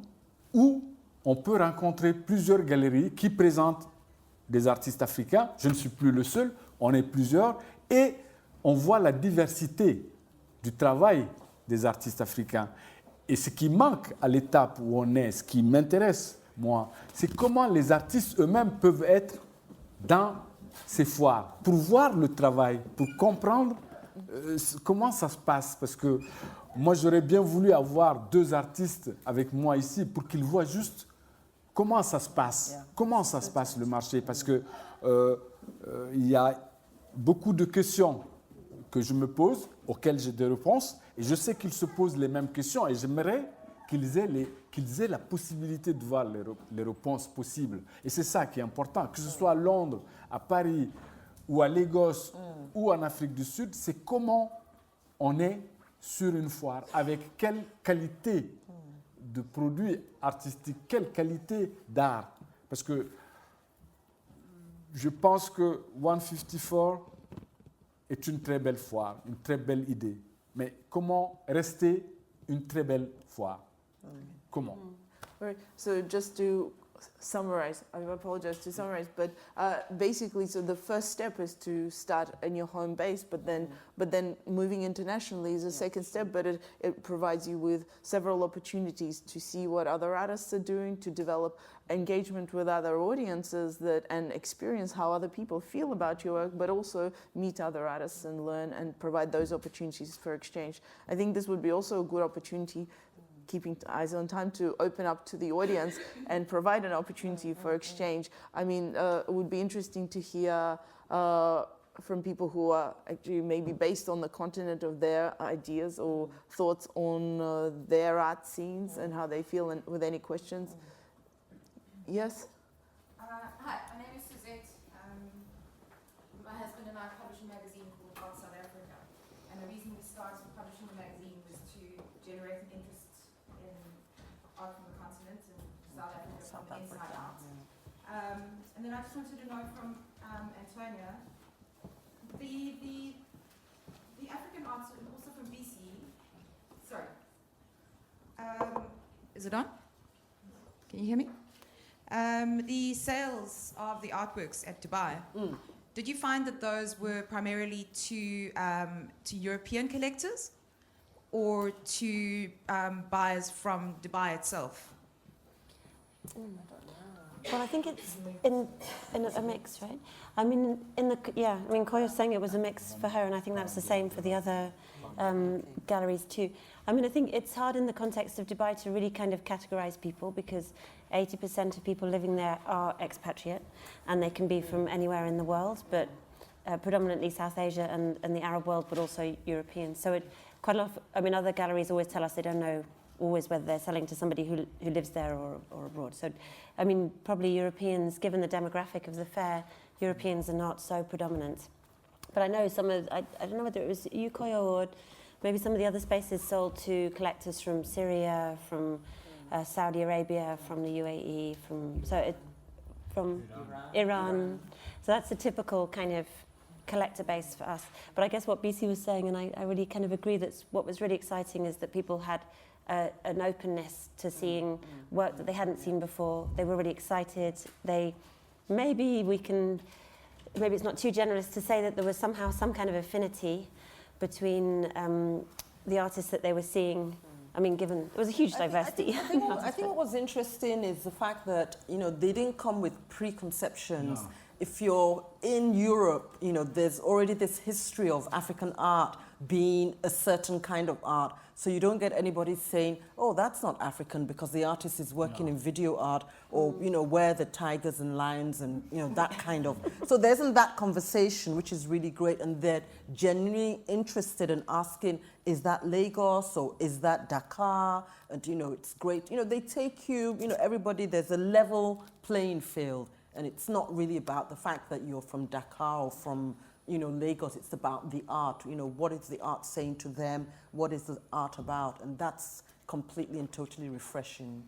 où on peut rencontrer plusieurs galeries qui présentent des artistes africains. Je ne suis plus le seul, on est plusieurs. Et on voit la diversité du travail des artistes africains. Et ce qui manque à l'étape où on est, ce qui m'intéresse, moi, c'est comment les artistes eux-mêmes peuvent être dans ces foires, pour voir le travail, pour comprendre comment ça se passe. Parce que moi, j'aurais bien voulu avoir 2 artistes avec moi ici pour qu'ils voient juste comment ça se passe, comment ça se passe le marché. Parce que il y a beaucoup de questions que je me pose, auxquelles j'ai des réponses, et je sais qu'ils se posent les mêmes questions, et j'aimerais qu'ils aient la possibilité de voir les réponses possibles. Et c'est ça qui est important, que ce soit à Londres, à Paris, ou à Lagos, ou en Afrique du Sud, c'est comment on est sur une foire, avec quelle qualité de produits artistiques, quelle qualité d'art. Parce que je pense que 154 est une très belle foire, une très belle idée. Mais comment rester une très belle foire? Comment? Right. So just to summarize, I apologize to summarize, but basically, so the first step is to start in your home base, but then moving internationally is a second step. But it provides you with several opportunities to see what other artists are doing, to develop engagement with other audiences and experience how other people feel about your work, but also meet other artists and learn and provide those opportunities for exchange. I think this would be also a good opportunity, keeping eyes on time, to open up to the audience and provide an opportunity for exchange. I mean, it would be interesting to hear from people who are actually maybe based on the continent of their ideas or thoughts on their art scenes and how they feel, and with any questions. Yes? Hi, my name is Suzette. My husband and I publish a magazine called Art South Africa. And the reason we started publishing the magazine was to generate an interest in art from the continent and South Africa from the inside out. And then I just wanted to know from Antonia, the African arts, and also from Bisi, sorry. Is it on? Can you hear me? The sales of the artworks at Dubai, did you find that those were primarily to European collectors or to buyers from Dubai itself? Well, I think it's in a mix, right? I mean, Koya's saying it was a mix for her, and I think that's the same for the other galleries too. I mean, I think it's hard in the context of Dubai to really kind of categorize people, because 80% of people living there are expatriate, and they can be from anywhere in the world, but predominantly South Asia and the Arab world, but also European. So quite a lot of, I mean, other galleries always tell us they don't know always whether they're selling to somebody who lives there or abroad. So, I mean, probably Europeans, given the demographic of the fair, Europeans are not so predominant. But I know some of, I don't know whether it was Koya or maybe some of the other spaces sold to collectors from Syria, from Saudi Arabia, from the UAE, from Iran. So that's a typical kind of collector base for us. But I guess what Bisi was saying, and I really kind of agree, that what was really exciting is that people had an openness to seeing work that they hadn't seen before. They were really excited. Maybe it's not too generous to say that there was somehow some kind of affinity between the artists that they were seeing. I mean, given there was a huge diversity. I think what was interesting is the fact that, they didn't come with preconceptions. No. If you're in Europe, there's already this history of African art being a certain kind of art. So you don't get anybody saying, oh, that's not African because the artist is working in video art, or, where the tigers and lions and, that kind of. So there isn't that conversation, which is really great. And they're genuinely interested in asking, is that Lagos or is that Dakar? And, it's great. They take you, everybody, there's a level playing field. And it's not really about the fact that you're from Dakar or from Lagos. It's about the art. What is the art saying to them? What is the art about? And that's completely and totally refreshing.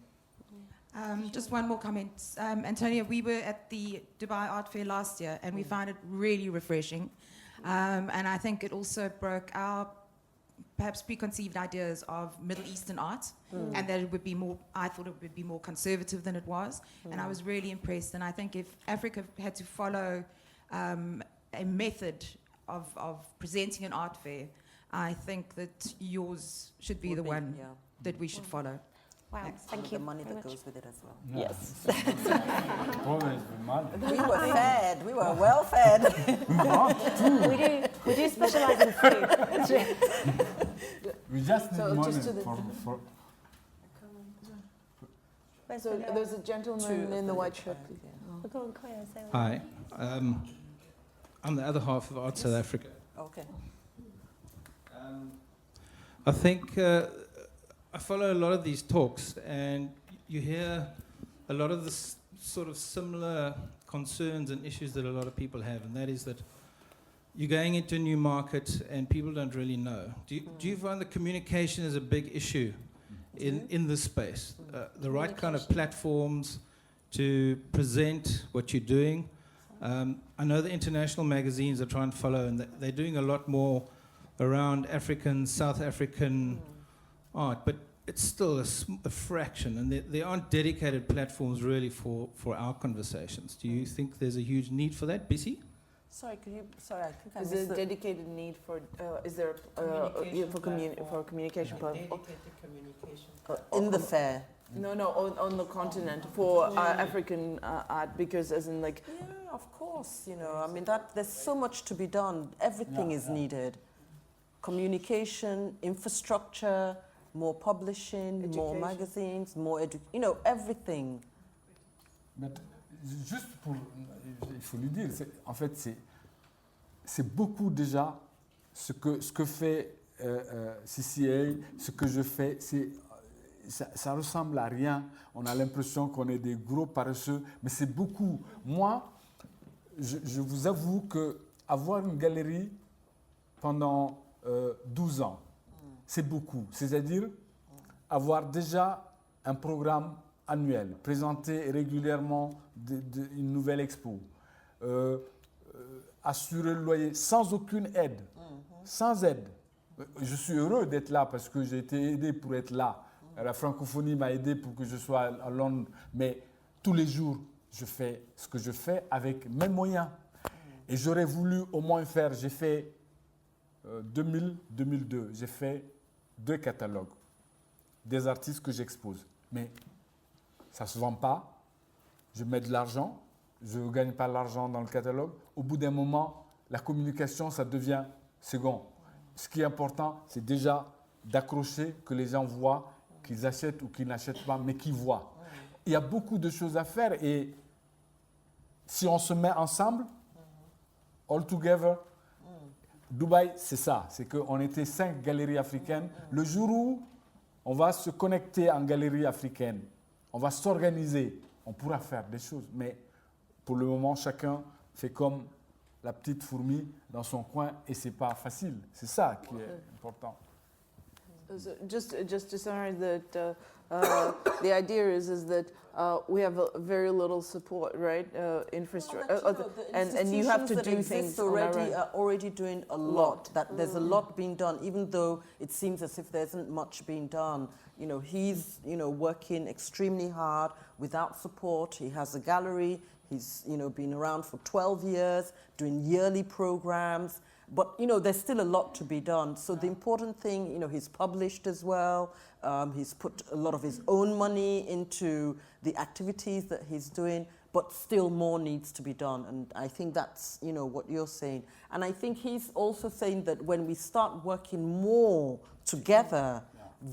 Just one more comment. Antonia, we were at the Dubai Art Fair last year and we found it really refreshing. And I think it also broke our perhaps preconceived ideas of Middle Eastern art and that it would be more, I thought it would be more conservative than it was. And I was really impressed. And I think if Africa had to follow a method of presenting an art fair, I think that yours should be the one that we should follow. Wow, thank you. The money very that much. goes with it as well. Yes. We were fed. We were well fed. we do specialize in food. We just need So money just to the- for So there's a gentleman in the white shirt. We'll go on, Koya, say what- Hi, I'm the other half of Art South Africa. Okay. I think I follow a lot of these talks, and you hear a lot of the sort of similar concerns and issues that a lot of people have, and that is that you're going into a new market and people don't really know. Do you find that communication is a big issue in this space? The right kind of platforms to present what you're doing. I know the international magazines are trying to follow, and they're doing a lot more around African, South African art, but it's still a fraction, and there aren't dedicated platforms really for our conversations. Do you think there's a huge need for that, Bisi? Sorry, I think I Is missed there a dedicated need for, is there for communication platform? in the fair. No, on the continent for African art, because as in like, Yeah, of course. I mean, there's so much to be done. Everything is needed. Communication, infrastructure, more publishing, more Education. magazines, more everything. Mais juste pour, il faut lui dire, en fait, c'est beaucoup déjà ce que fait CCA, ce que je fais, ça ressemble à rien. On a l'impression qu'on est des gros paresseux, mais c'est beaucoup. Moi, je vous avoue que avoir une galerie pendant 12 ans, c'est beaucoup. C'est-à-dire avoir déjà un programme annuel, présenter régulièrement une nouvelle expo, assurer le loyer sans aucune aide, sans aide. Je suis heureux d'être là parce que j'ai été aidé pour être là. La francophonie m'a aidé pour que je sois à Londres, mais tous les jours, je fais ce que je fais avec mes moyens. Et j'aurais voulu au moins faire, j'ai fait 2000-2002, j'ai fait 2 catalogues des artistes que j'expose. Mais ça ne se vend pas, je mets de l'argent, je ne gagne pas l'argent dans le catalogue. Au bout d'un moment, la communication, ça devient second. Ce qui est important, c'est déjà d'accrocher, que les gens voient, qu'ils achètent ou qu'ils n'achètent pas, mais qu'ils voient. Il y a beaucoup de choses à faire et si on se met ensemble, all together, Dubaï, c'est ça, c'est qu'on était 5 galeries africaines. Le jour où on va se connecter en galerie africaine, on va s'organiser, on pourra faire des choses. Mais pour le moment, chacun fait comme la petite fourmi dans son coin et c'est pas facile. C'est ça qui est important. So just to summarize that, the idea is that we have a very little support, right? Infrastructure, and you have to do things already are already doing a lot. That there's a lot being done, even though it seems as if there isn't much being done. He's working extremely hard without support. He has a gallery. He's been around for 12 years, doing yearly programs. But, there's still a lot to be done. So the important thing, he's published as well. He's put a lot of his own money into the activities that he's doing, but still more needs to be done. And I think that's, what you're saying. And I think he's also saying that when we start working more together,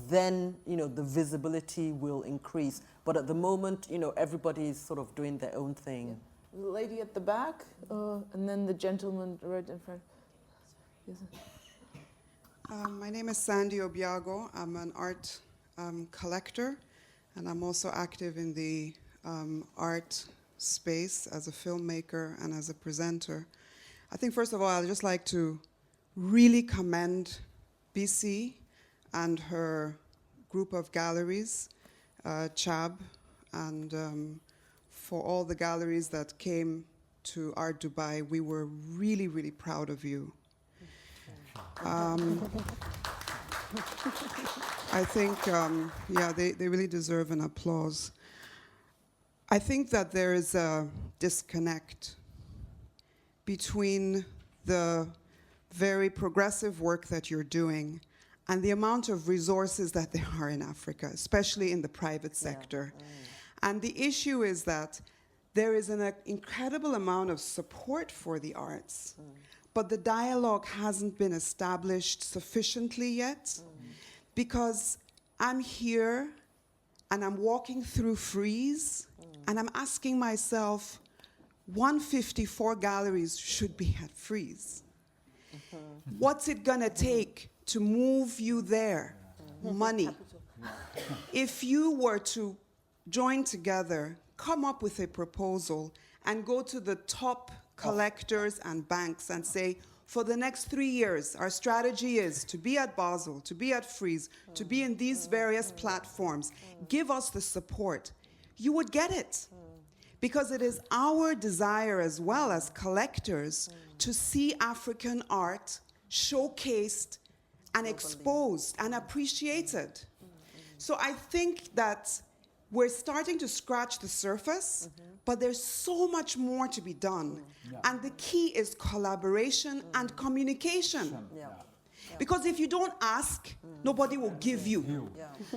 then, the visibility will increase. But at the moment, everybody is sort of doing their own thing. The lady at the back, and then the gentleman right in front. Yes. My name is Sandy Obiago. I'm an art collector, and I'm also active in the art space as a filmmaker and as a presenter. I think first of all, I'd just like to really commend Bisi and her group of galleries, Chab, and for all the galleries that came to Art Dubai. We were really, really proud of you. I think, yeah, they really deserve an applause. I think that there is a disconnect between the very progressive work that you're doing and the amount of resources that there are in Africa, especially in the private sector. And the issue is that there is an incredible amount of support for the arts, but the dialogue hasn't been established sufficiently yet, because I'm here and I'm walking through Freeze, and I'm asking myself, 154 galleries should be at Freeze. What's it gonna take to move you there? Money. If you were to join together, come up with a proposal, and go to the top collectors and banks and say, for the next 3 years, our strategy is to be at Basel, to be at Freeze, to be in these various platforms. Give us the support. You would get it. Because it is our desire as well as collectors to see African art showcased and exposed and appreciated. So I think that we're starting to scratch the surface, but there's so much more to be done. And the key is collaboration and communication. Because if you don't ask, nobody will give you.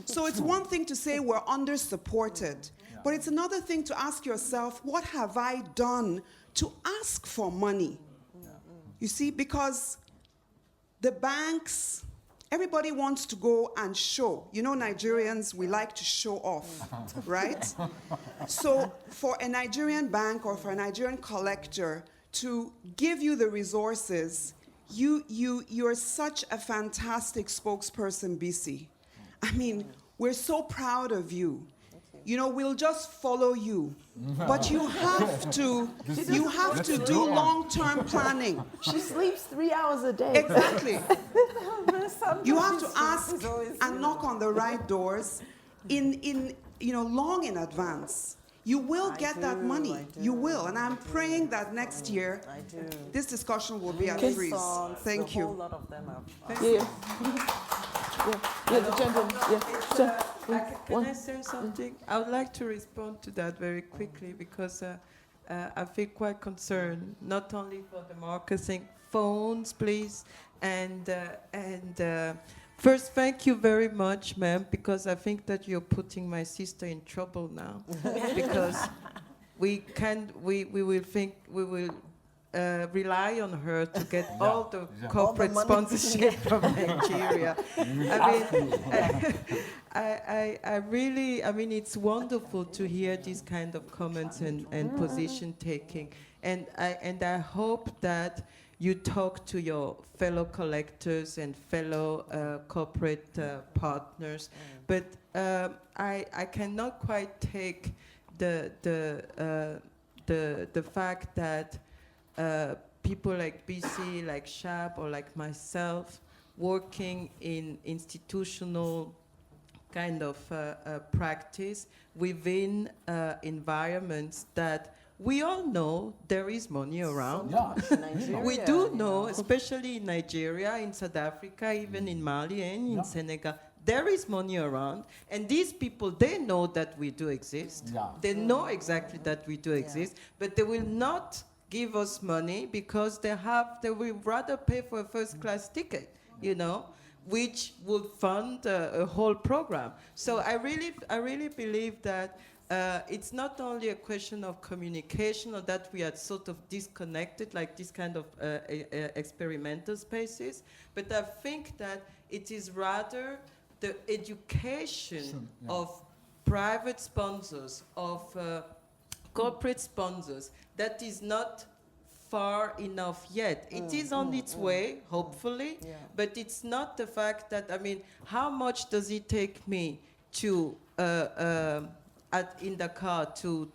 So it's one thing to say we're under-supported, but it's another thing to ask yourself, what have I done to ask for money? You see, because the banks, everybody wants to go and show. You know, Nigerians, we like to show off, right? So for a Nigerian bank or for a Nigerian collector to give you the resources, you're such a fantastic spokesperson, Bisi. I mean, we're so proud of you. You know, we'll just follow you. But you have to do long-term planning. She sleeps 3 hours a day. Exactly. You have to ask and knock on the right doors long in advance. You will get that money. You will. And I'm praying that next year this discussion will be at Freeze. Thank you. A whole lot of them are. Yeah, the gentleman. Yeah. Can I say something? I would like to respond to that very quickly, because I feel quite concerned, not only for the marketing. Phones, please. And first, thank you very much, ma'am, because I think that you're putting my sister in trouble now. Because we will rely on her to get all the corporate sponsorship from Nigeria. I mean, it's wonderful to hear these kind of comments and position taking. And I hope that you talk to your fellow collectors and fellow corporate partners. But I cannot quite take the fact that people like Bisi, like Chab, or like myself, working in institutional kind of practice within environments that we all know there is money around. We do know, especially in Nigeria, in South Africa, even in Mali and in Senegal, there is money around, and these people, they know that we do exist. They know exactly that we do exist, but they will not give us money because they will rather pay for a first-class ticket, you know, which would fund a whole program. So I really believe that it's not only a question of communication or that we are sort of disconnected, like this kind of experimental spaces, but I think that it is rather the education of private sponsors, of corporate sponsors, that is not far enough yet. It is on its way, hopefully, but it's not the fact that, I mean, how much does it take me to, in the car, to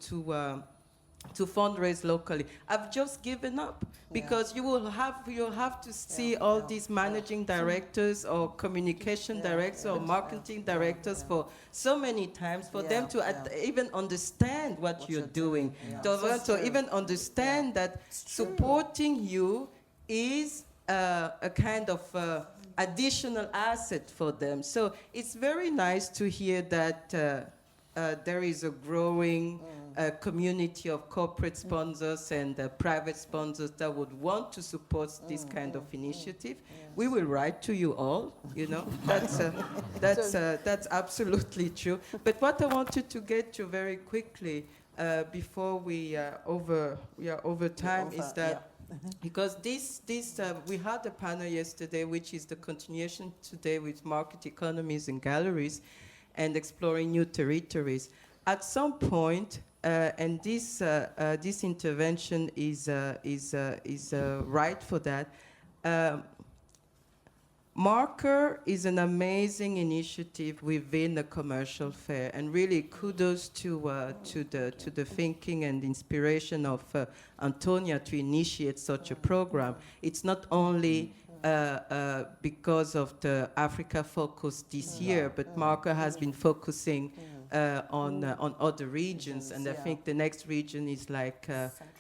to fundraise locally. I've just given up because you'll have to see all these managing directors or communication directors or marketing directors for so many times for them to even understand what you're doing, to even understand that supporting you is a kind of additional asset for them. So it's very nice to hear that there is a growing community of corporate sponsors and private sponsors that would want to support this kind of initiative. We will write to you all, you know. That's absolutely true. But what I wanted to get to very quickly before we are over time is that because we had a panel yesterday, which is the continuation today with market economies and galleries and exploring new territories. At some point, and this intervention is right for that. Marker is an amazing initiative within the commercial fair, and really kudos to the thinking and inspiration of Antonia to initiate such a program. It's not only because of the Africa focus this year, but Marker has been focusing on other regions, and I think the next region is like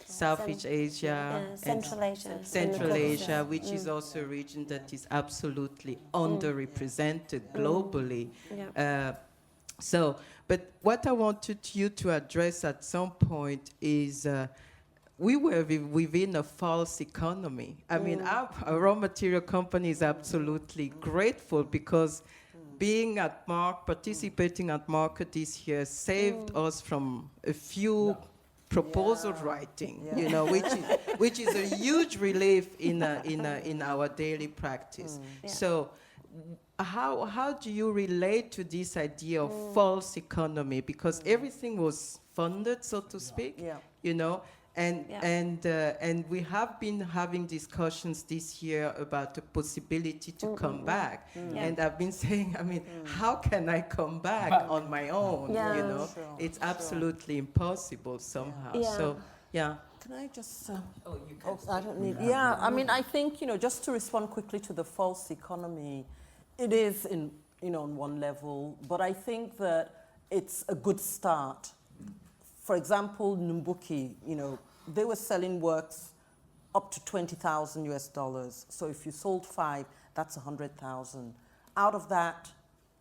Southeast Asia, Central Asia, which is also a region that is absolutely underrepresented globally. But what I wanted you to address at some point is we were within a false economy. I mean, our raw material company is absolutely grateful because being at participating at Market this year saved us from a few proposal writing, you know, which is a huge relief in our daily practice. So, how do you relate to this idea of false economy? Because everything was funded, so to speak, you know. And we have been having discussions this year about the possibility to come back. And I've been saying, I mean, how can I come back on my own? You know, it's absolutely impossible somehow. So, Can I just? I don't need. Yeah, I mean, I think, you know, just to respond quickly to the false economy, it is on one level, but I think that it's a good start. For example, Numbuki, you know, they were selling works up to $20,000 US. So if you sold 5, that's 100,000. Out of that,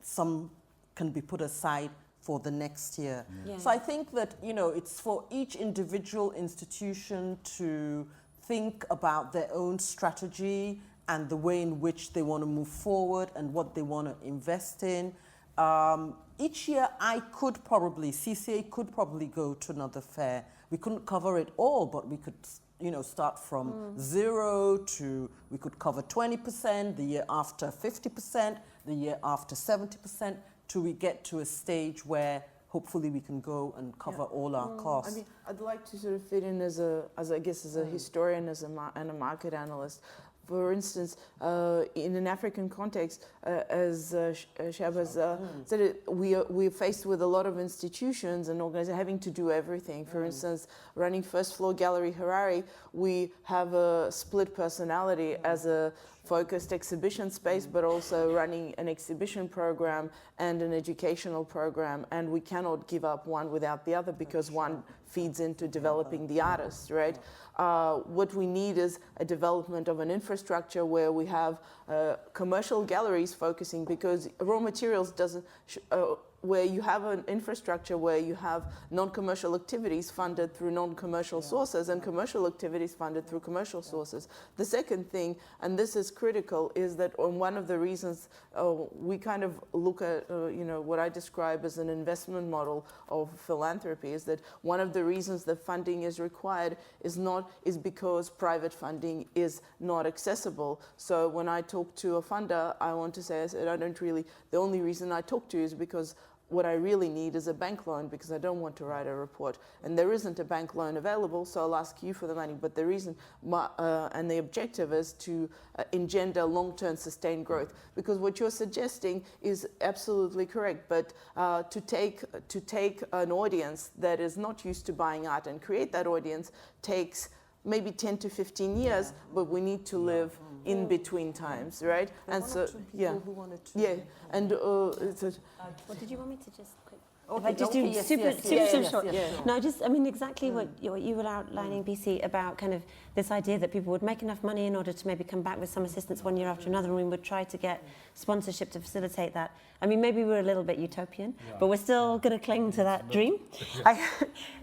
some can be put aside for the next year. So I think that, you know, it's for each individual institution to think about their own strategy and the way in which they want to move forward and what they want to invest in. Each year, CCA could probably go to another fair. We couldn't cover it all, but we could, you know, start from 0 to, we could cover 20%, the year after 50%, the year after 70%, till we get to a stage where hopefully we can go and cover all our costs. I mean, I'd like to sort of fit in as a historian, and a market analyst. For instance, in an African context, as Chab has said, we're faced with a lot of institutions and organizations having to do everything. For instance, running First Floor Gallery Harare, we have a split personality as a focused exhibition space, but also running an exhibition program and an educational program, and we cannot give up one without the other because one feeds into developing the artists, right? What we need is a development of an infrastructure where we have commercial galleries focusing, because raw materials doesn't, where you have an infrastructure where you have non-commercial activities funded through non-commercial sources and commercial activities funded through commercial sources. The second thing, and this is critical, is that one of the reasons we kind of look at what I describe as an investment model of philanthropy is that one of the reasons that funding is required is because private funding is not accessible. So when I talk to a funder, I want to say, I don't really, the only reason I talk to you is because what I really need is a bank loan because I don't want to write a report. And there isn't a bank loan available, so I'll ask you for the money. But the reason, and the objective is to engender long-term sustained growth. Because what you're suggesting is absolutely correct. But to take an audience that is not used to buying art and create that audience takes maybe 10 to 15 years, but we need to live in between times, right? And so, who wanted to. And What did you want me to just quick? Okay, if I just okay, do yes, super, yes, super, yes, super yes, short. yes, yes. No, just, I mean, exactly what you were outlining, Bisi, about kind of this idea that people would make enough money in order to maybe come back with some assistance one year after another, and we would try to get sponsorship to facilitate that. I mean, maybe we're a little bit utopian, but we're still going to cling to that dream.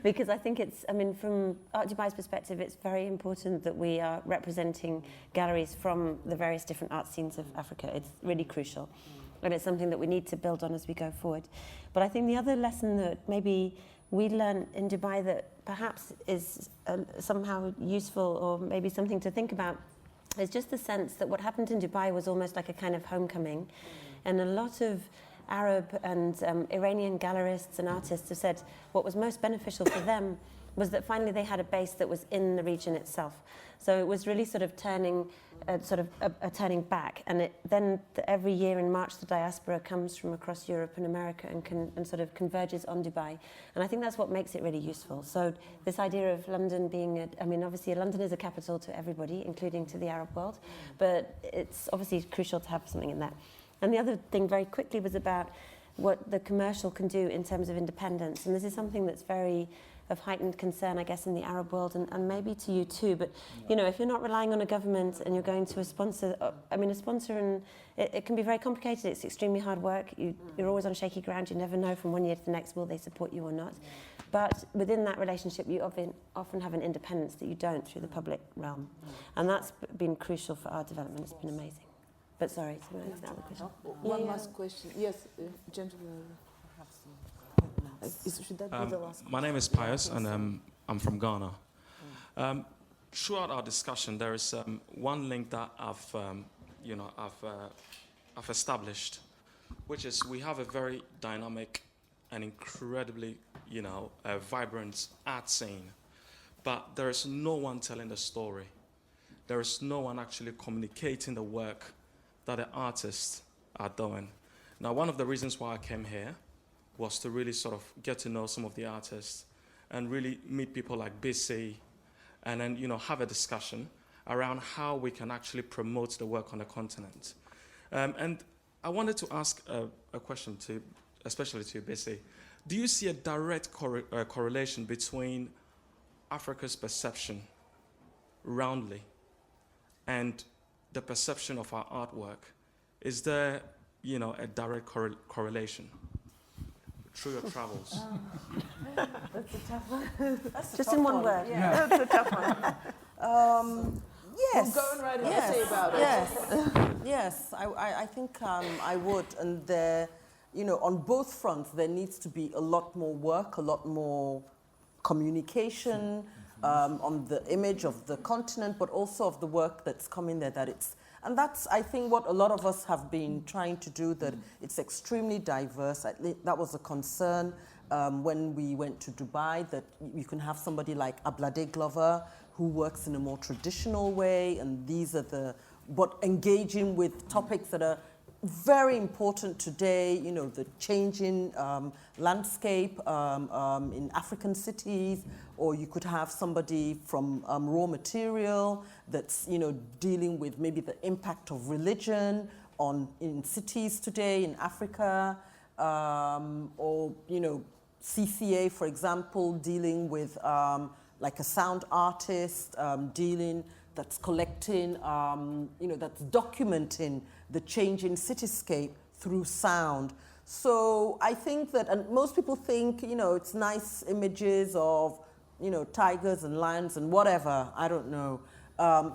Because I think it's, I mean, from Art Dubai's perspective, it's very important that we are representing galleries from the various different art scenes of Africa. It's really crucial. And it's something that we need to build on as we go forward. But I think the other lesson that maybe we learned in Dubai that perhaps is somehow useful or maybe something to think about is just the sense that what happened in Dubai was almost like a kind of homecoming. And a lot of Arab and Iranian gallerists and artists have said what was most beneficial for them was that finally they had a base that was in the region itself. So it was really sort of turning turning back, and then every year in March the diaspora comes from across Europe and America and sort of converges on Dubai, and I think that's what makes it really useful. So this idea of London being, I mean, obviously London is a capital to everybody, including to the Arab world, but it's obviously crucial to have something in that. And the other thing very quickly was about what the commercial can do in terms of independence, and this is something that's very of heightened concern, I guess, in the Arab world, and maybe to you too. But you know, if you're not relying on a government and you're going to a sponsor, I mean, a sponsor, and it can be very complicated. It's extremely hard work. You're always on shaky ground. You never know from one year to the next will they support you or not. But within that relationship, you often have an independence that you don't through the public realm, and that's been crucial for our development. It's been amazing. But sorry, another question. One last question. Yes, gentlemen. Should that be the last question? My name is Pius, and I'm from Ghana. Throughout our discussion, there is one link that I've established, which is we have a very dynamic and incredibly, vibrant art scene, but there is no one telling the story. There is no one actually communicating the work that the artists are doing. Now, one of the reasons why I came here was to really sort of get to know some of the artists and really meet people like Bisi, and then, have a discussion around how we can actually promote the work on the continent. And I wanted to ask a question especially to Bisi. Do you see a direct correlation between Africa's perception roundly and the perception of our artwork? Is there, a direct correlation through your travels? That's a tough one. Just in one word. Yeah. That's a tough one. Yes. Well, go and write an essay about it. Yes, I think I would. And there, on both fronts, there needs to be a lot more work, a lot more communication on the image of the continent, but also of the work that's coming there. And that's, I think, what a lot of us have been trying to do, that it's extremely diverse. I think that was a concern when we went to Dubai, that you can have somebody like Ablade Glover, who works in a more traditional way, and these are but engaging with topics that are very important today, the changing landscape in African cities, or you could have somebody from raw material that's, dealing with maybe the impact of religion in cities today in Africa, or, CCA, for example, dealing with like a sound artist, that's collecting, that's documenting the changing cityscape through sound. So I think that, and most people think, it's nice images of, tigers and lions and whatever, I don't know.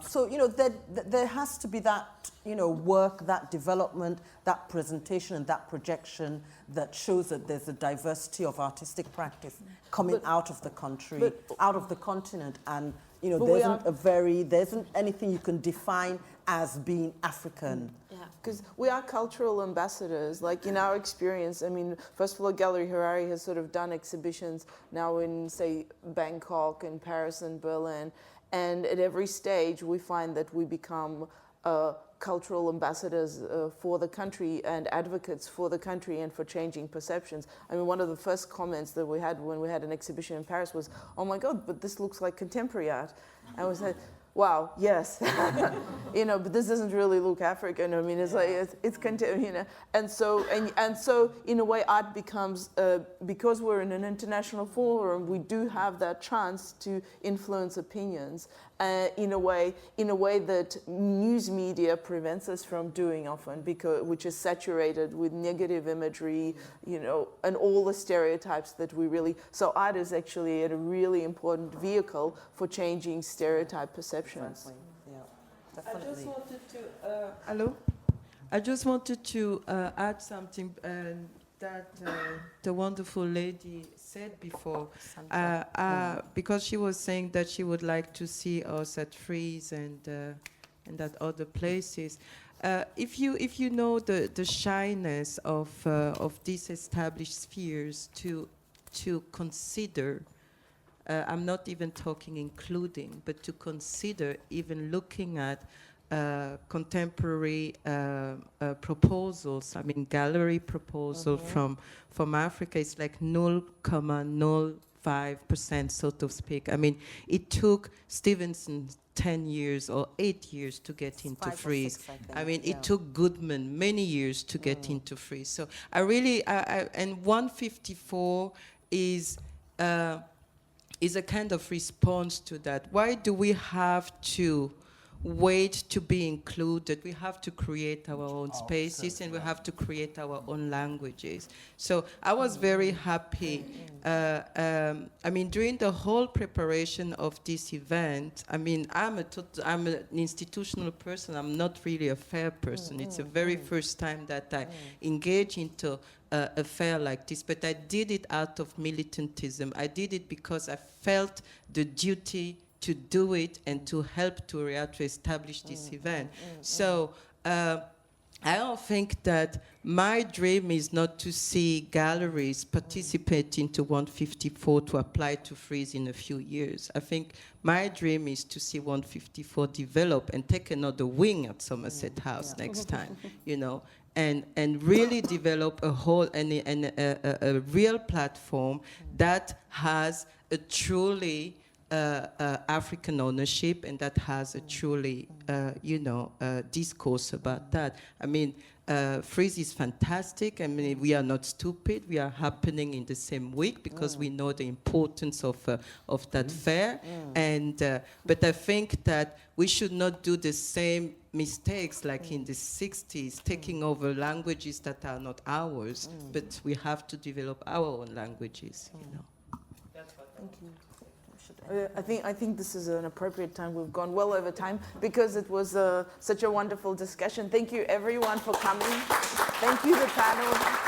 So, there has to be that, work, that development, that presentation and that projection that shows that there's a diversity of artistic practice coming out of the country, out of the continent, and You know, But there isn't anything you can define as being African. Because we are cultural ambassadors. Like in our experience, I mean, first of all, Gallery Harare has sort of done exhibitions now in, say, Bangkok and Paris and Berlin. And at every stage, we find that we become cultural ambassadors for the country and advocates for the country and for changing perceptions. I mean, one of the first comments that we had when we had an exhibition in Paris was, "Oh my God, but this looks like contemporary art." And we said, "Wow, yes," you know, but this doesn't really look African. I mean, it's like it's you know, and so in a way, art becomes because we're in an international forum, we do have that chance to influence opinions in a way that news media prevents us from doing often, which is saturated with negative imagery, you know, and all the stereotypes that we really. So art is actually a really important vehicle for changing stereotype perceptions. Exactly. Yeah, definitely. I just wanted to I just wanted to add something that the wonderful lady said before, because she was saying that she would like to see us at Frieze and at other places. If you know the shyness of these established spheres to consider. I'm not even talking including, but to consider even looking at contemporary proposals. I mean, gallery proposal from Africa is like 0.05%, so to speak. I mean, it took Stevenson 10 years or 8 years to get into Frieze. I mean, it took Goodman many years to get into Frieze. So I really, and 154 is a kind of response to that. Why do we have to wait to be included? We have to create our own spaces and we have to create our own languages. So I was very happy. I mean, during the whole preparation of this event, I mean, I'm an institutional person. I'm not really a fair person. It's the very first time that I engage into a fair like this, but I did it out of militantism. I did it because I felt the duty to do it and to help Touré to establish this event. So I don't think that my dream is not to see galleries participate into 154 to apply to Frieze in a few years. I think my dream is to see 154 develop and take another wing at Somerset House next time, you know, and really develop a whole and a real platform that has a truly African ownership and that has a truly, discourse about that. I mean, Frieze is fantastic. I mean, we are not stupid. We are happening in the same week because we know the importance of that fair. And but I think that we should not do the same mistakes like in the 60s, taking over languages that are not ours. But we have to develop our own languages. You know. Thank you. I think this is an appropriate time. We've gone well over time because it was such a wonderful discussion. Thank you, everyone, for coming. Thank you, the panel.